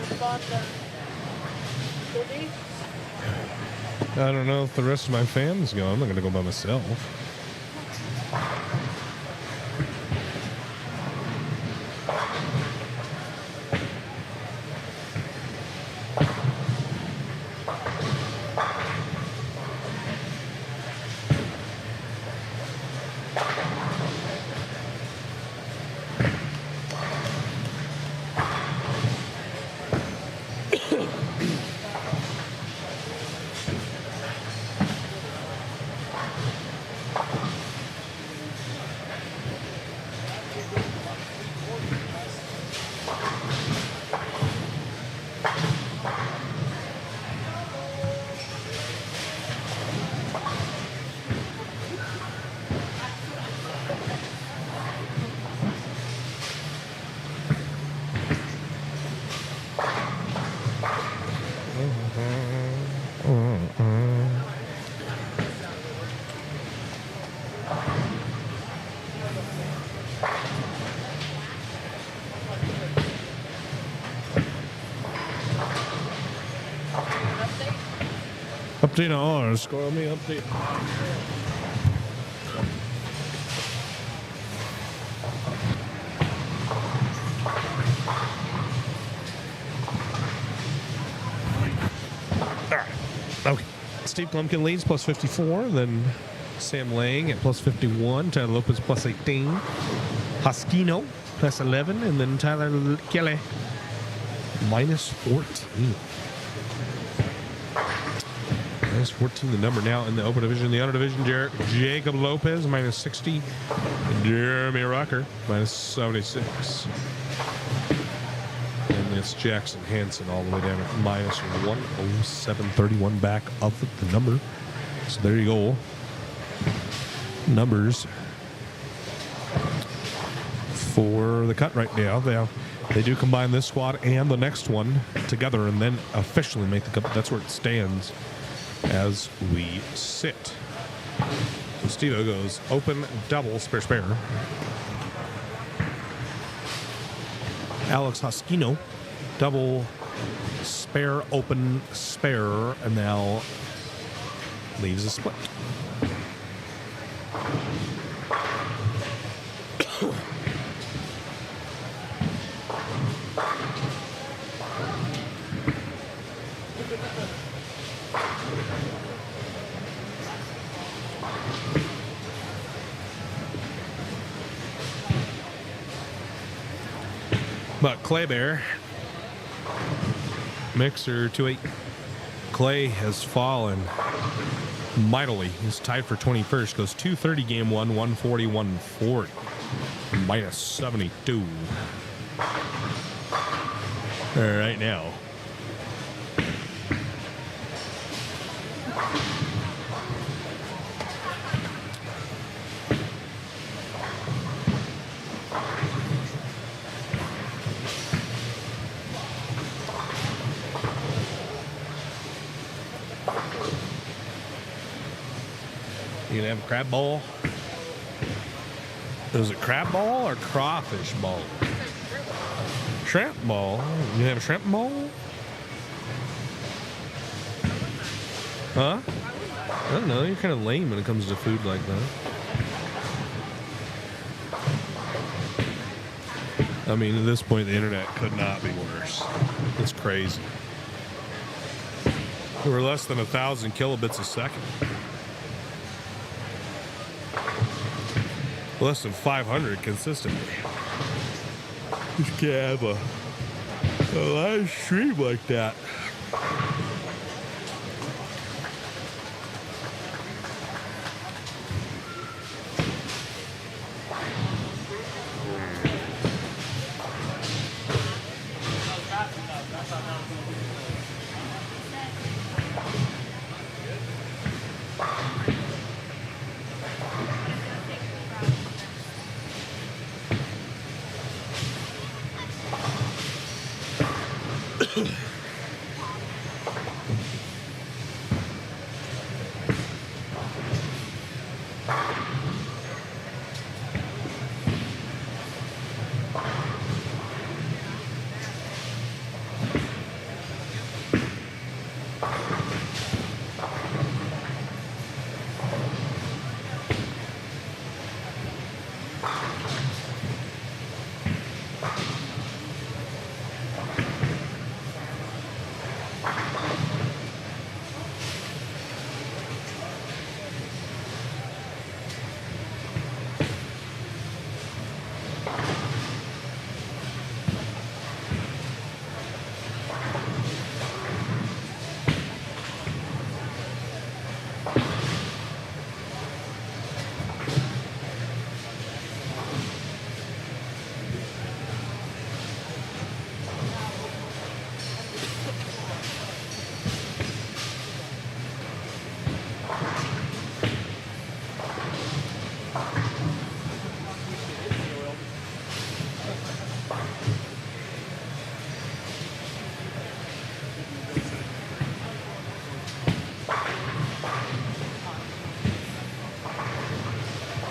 The banter. Burley. I don't know if the rest of my fam's going. I'm not going to go by myself. Update on ours. Score me update. Okay. Steve Klumpkin leads plus 54. Then Sam Lang at plus 51. Tyler Lopez plus 18. Hoskino plus 11. And then Tyler Kelly minus 14. Minus 14, the number now in the open division. The under division, Jacob Lopez minus 60. Jeremy Rucker minus 76. And it's Jackson Hansen all the way down at minus 107.31 back of the number. So there you go. Numbers for the cut right now. They do combine this squad and the next one together and then officially make the cut. That's where it stands as we sit. So Steve-O goes open, double, spare. Alex Hoskino, double, spare, open, spare, and now leaves a split. But Clay Bear, Mixer 2-8. Clay has fallen mightily. He's tied for 21st. Goes 230 game one, 140, 140. Minus 72. Right now. You gonna have a crab ball? Is it crab ball or crawfish ball? Shrimp ball. You have a shrimp ball? Huh? I don't know. You're kind of lame when it comes to food like that. I mean, at this point, the internet could not be worse. It's crazy. We're less than 1,000 kilobits a second. Less than 500 consistently. You can't have a live stream like that.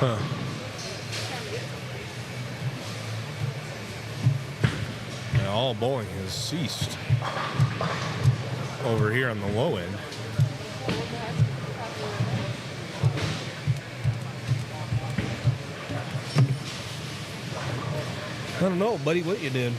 Huh. Yeah, all bowling has ceased over here on the low end. I don't know, buddy, what you did.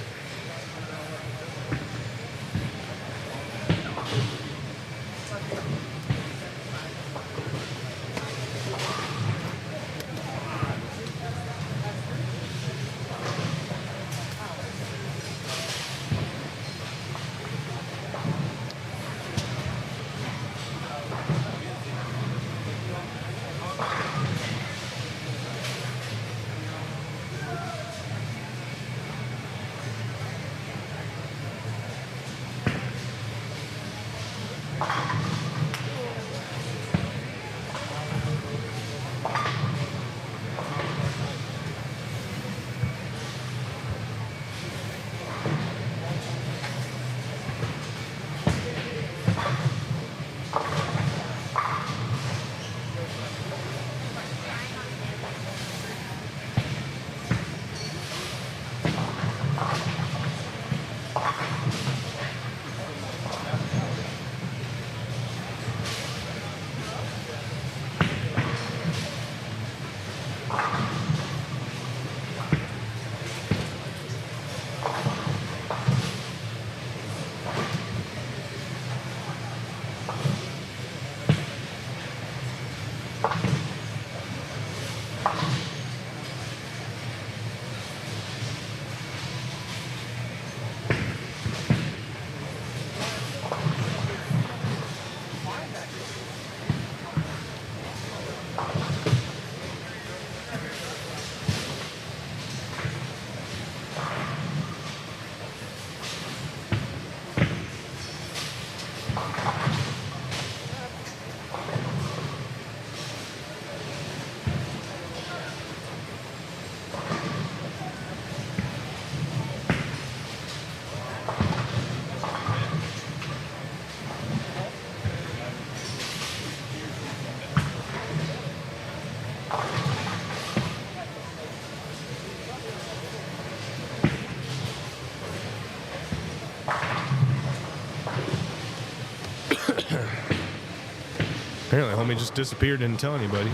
Apparently, homie just disappeared, didn't tell anybody.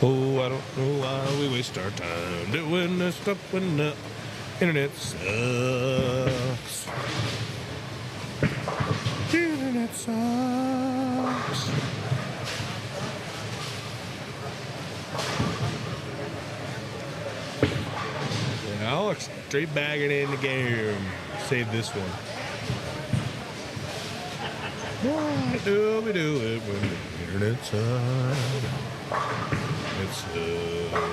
Oh, I don't know why we waste our time doing this stuff when Internet sucks. Internet sucks. And Alex straight bagging in the game. Save this one. Why do we do it when the internet sucks? It sucks.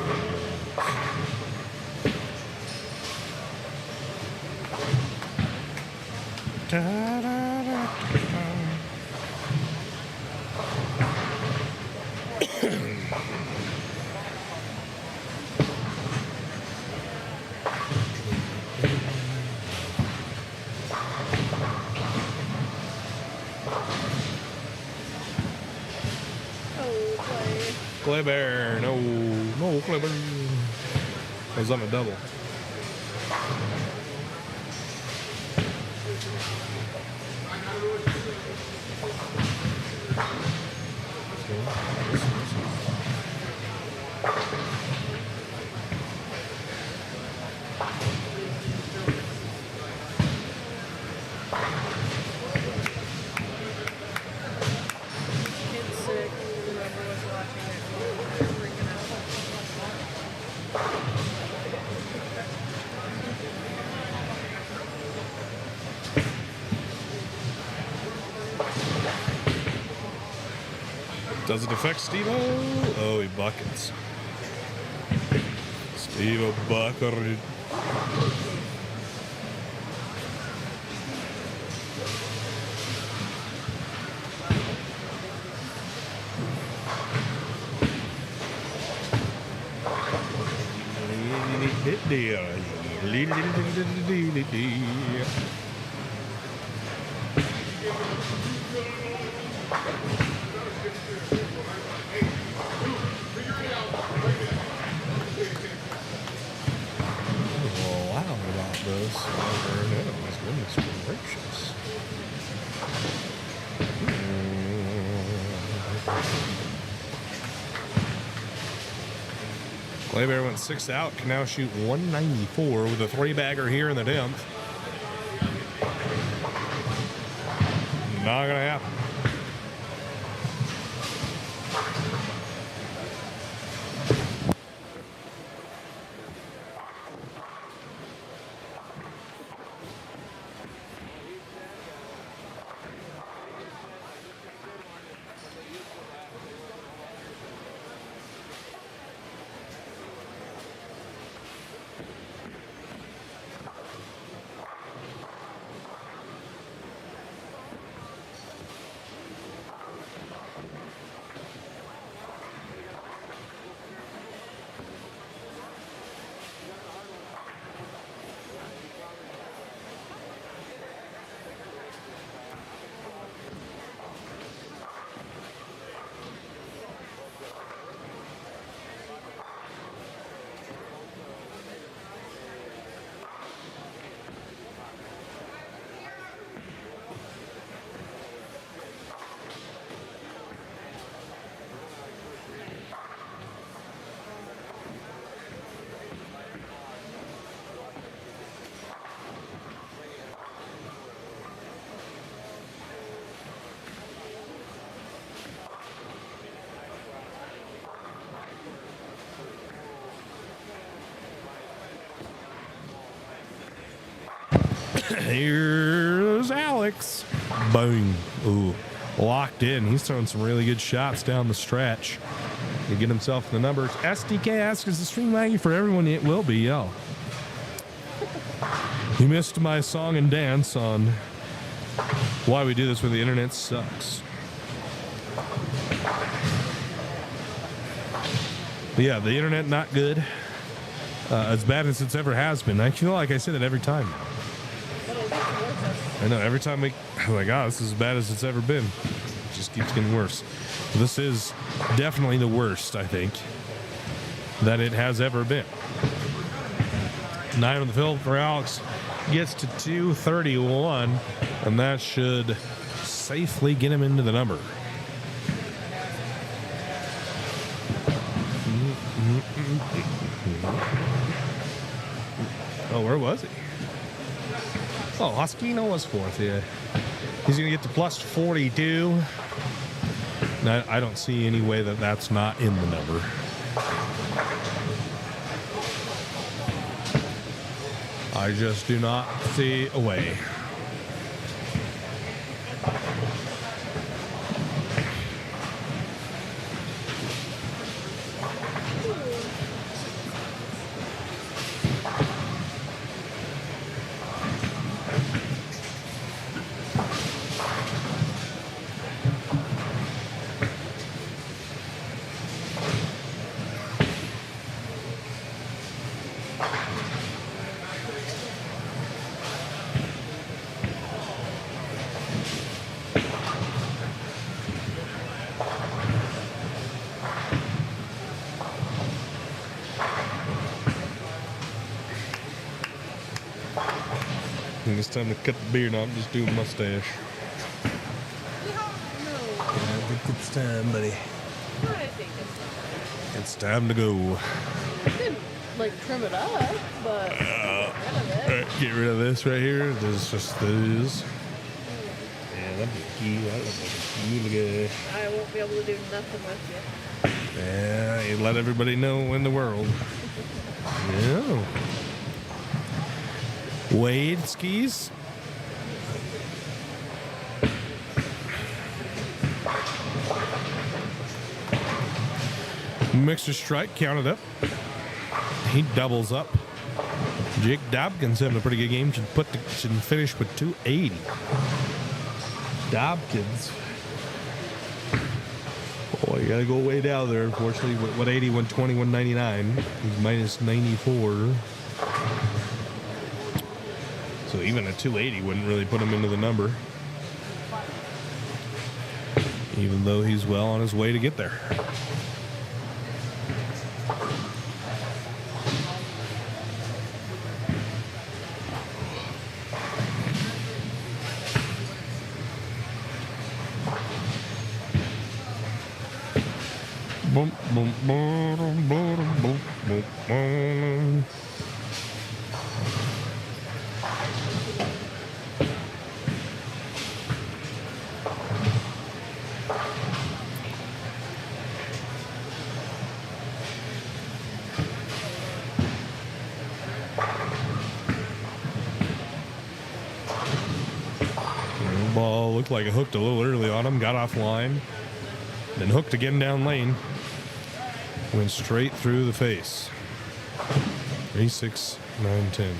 Clay Bear, no Clay Bear. I was on a double. It's sick. Whoever was watching it was freaking Does it affect Steve-O? Oh, he buckets. Steve-O bucketed. Loud about this. Goodness gracious. Clay Bear went 6 out, can now shoot 194 with a 3-bagger here in the 10th. Not gonna happen. Here's Alex. Boom. Ooh. Locked in. He's throwing some really good shots down the stretch to get himself the numbers. SDK asks, is the stream laggy for everyone? It will be, yo. You missed my song and dance on why we do this when the internet sucks. But yeah, the internet not good. As bad as it's ever has been. I feel like I say that every time. I know, every time I'm like, oh, this is as bad as it's ever been. It just keeps getting worse. This is definitely the worst, I think, that it has ever been. 9 on the field for Alex. Gets to 231, and that should safely get him into the number. Oh, where was he? Oh, Hoskino was fourth, yeah. He's going to get to plus 42. No, I don't see any way that that's not in the number. I just do not see a way. I think it's time to cut the beard off, just do a mustache. Yeah, I think it's time, buddy. I think It's time to go. you could like trim it up, but get rid of it. Get rid of this right here. This is just this. Yeah, that'd be cute. That looks like a cute guy. I won't be able to do nothing with you. Yeah, you let everybody know in the world. Yeah. Wade skis. Mixer strike counted up. He doubles up. Jake Dobkins having a pretty good game. Should finish with 280. Dobkins. Oh, you gotta go way down there, unfortunately. 180, 120, 199. He's minus 94. So even a 280 wouldn't really put him into the number. Even though he's well on his way to get there. Boom, boom, boom, boom, boom, boom, boom. Ball looked like it hooked a little early on him, got offline, then hooked again down lane. Went straight through the face. 3, 6, 9, 10.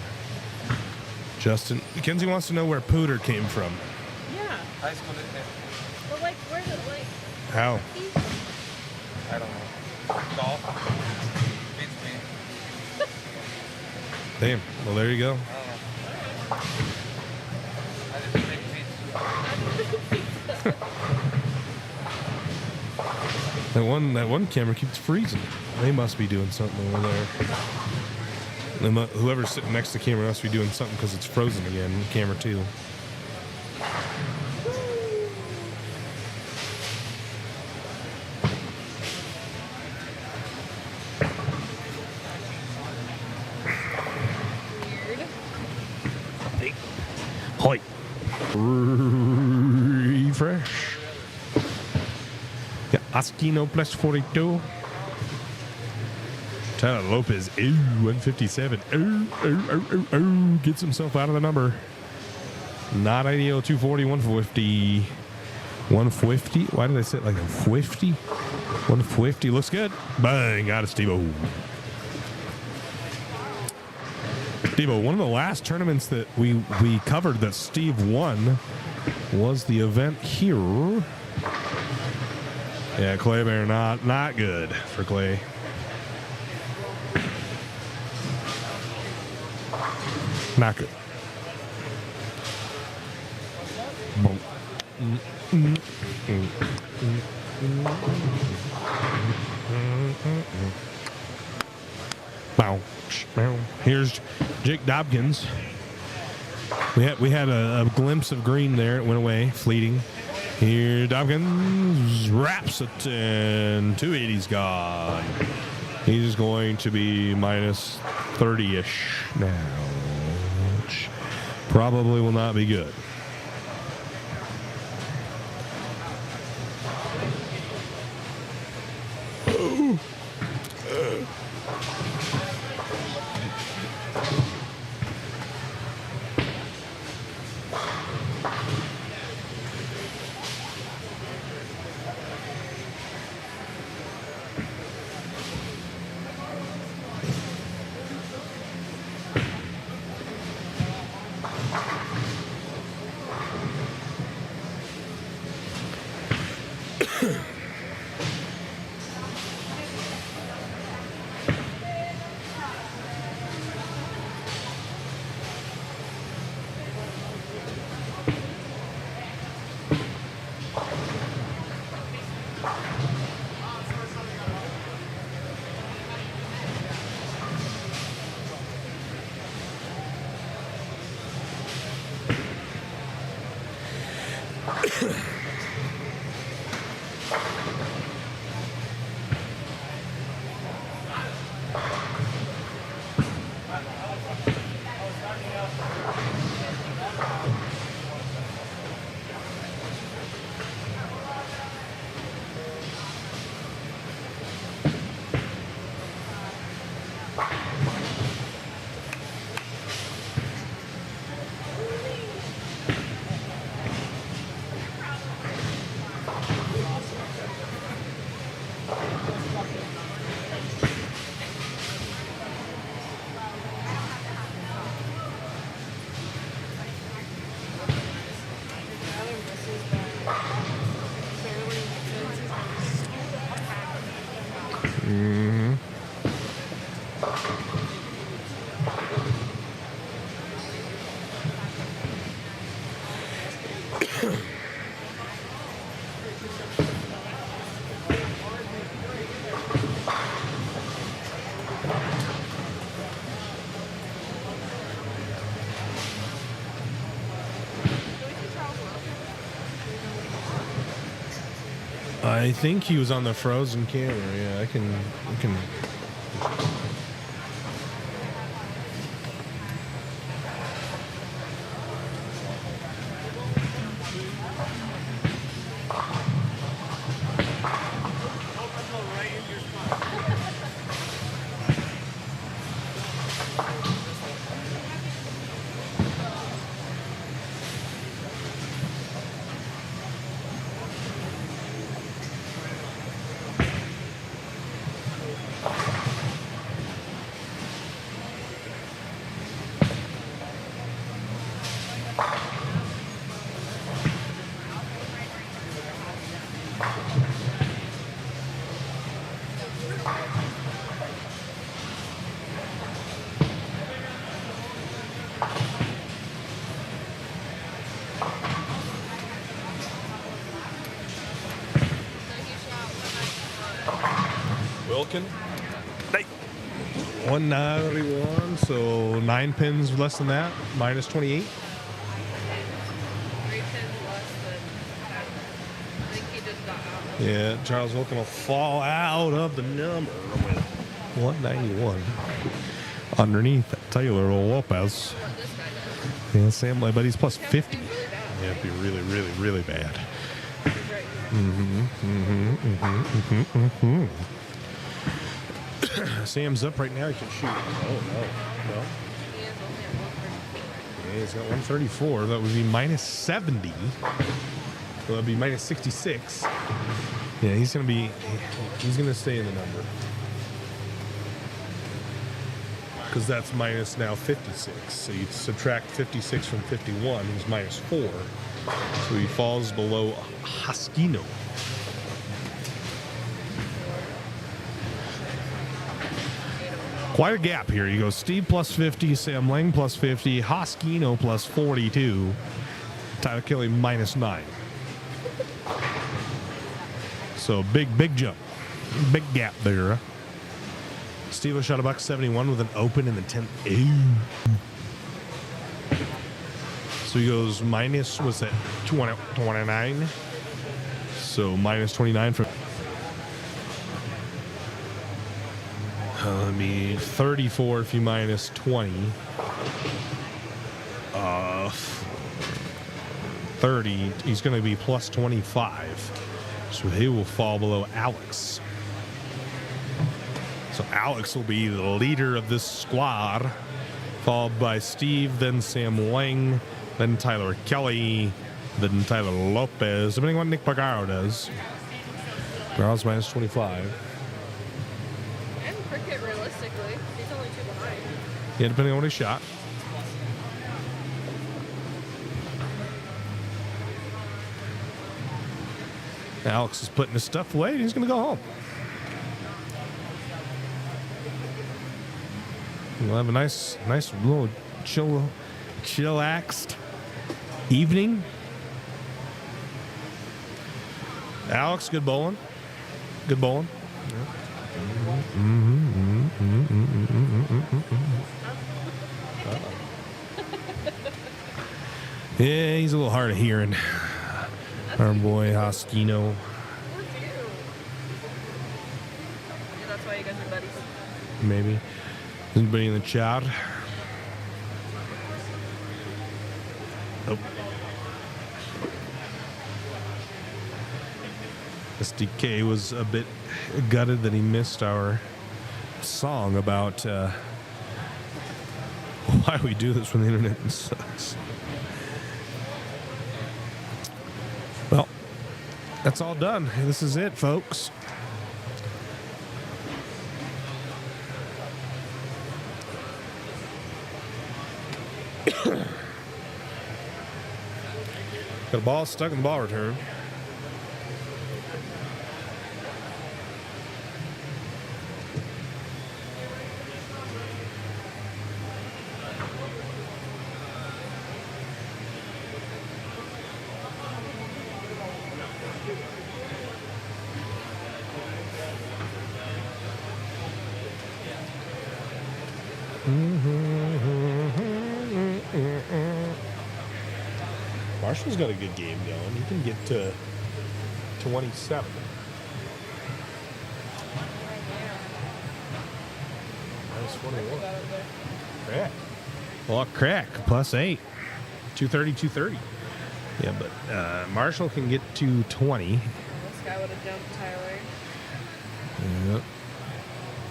Justin, Mackenzie wants to know where Pooter came from. Yeah. High school didn't it? But like, where's it like? How? I don't know. Golf. Beats me. Damn. Well, there you go. I don't know. I just make pizza. That one camera keeps freezing. They must be doing something over there. Whoever's sitting next to the camera must be doing something because it's frozen again. Camera 2. Weird. Hoi. Refresh. Yeah, Oskino plus 42. Tyler Lopez, 157. Gets himself out of the number. Not ideal, 240, 150. 150? Why did I say it like a 50? 150 looks good. Bang, got it, Steve-O. Steve-O, one of the last tournaments that we covered that Steve won was the event here. Yeah, Clay Bear, not good for Clay. Not good. Wow. Here's Jake Dobkins. We had a glimpse of green there. It went away, fleeting. Here, Dobkins wraps it, and 280's gone. He's going to be minus 30-ish now, which probably will not be good. I think he was on the frozen camera. Yeah, I can. Wilkin. 191, so 9 pins less than that, minus 28. 3 pins less than. I think he just got out. Yeah, Charles Wilkin will fall out of the number with 191. Underneath Taylor Lopez. What this guy does. Yeah, Sam, but he's plus 50. Really bad. Yeah, it'd be really, really, really bad. He's right. Sam's up right now. He can shoot. Oh, no. He is only at 134. Yeah, he's got 134. That would be minus 70. So that'd be minus 66. Yeah, he's going to stay in the number. Because that's minus now 56. So you subtract 56 from 51. He's minus 4. So he falls below Hoskino. Quite a gap here. You go Steve plus 50, Sam Lang plus 50, Hoskino plus 42, Tyler Kelly minus 9. So big jump. Big gap there. Steve shot a buck 71 with an open in the 10th. So he goes minus, what's that, 29? So minus 29 from... Let me 34 if you minus 20. 30. He's going to be plus 25. So he will fall below Alex. So Alex will be the leader of this squad, followed by Steve, then Sam Lang, then Tyler Kelly, then Tyler Lopez, depending on what Nick Pagaro does. Barrow's minus 25. And Cricket, realistically, he's only 2 behind. Yeah, depending on what he shot. Alex is putting his stuff away and he's going to go home. We'll have a nice little chillaxed evening. Alex, good bowling. Good bowling. Yeah, he's a little hard of hearing. Our boy Hoskino. Who's you? Yeah, that's why you guys are buddies. Maybe. Anybody in the chat? Nope. SDK was a bit gutted that he missed our song about why we do this when the internet sucks. Well, that's all done. This is it, folks. Got a ball stuck in the ball return. Marshall's got a good game going. He can get to 27. Minus 21. Crack. Well, crack. Plus 8. 230, 230. Yeah, but Marshall can get to 20. This guy would have jumped Tyler. Yep.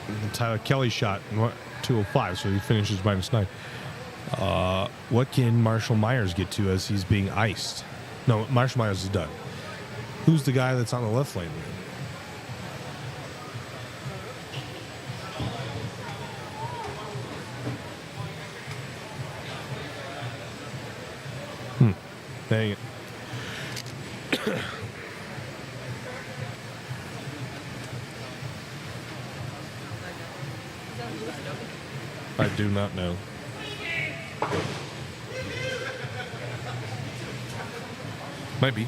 And Tyler Kelly shot 205, so he finishes minus 9. What can Marshall Myers get to as he's being iced? No, Marshall Myers is done. Who's the guy that's on the left lane? Dang it. I do not know. Might be.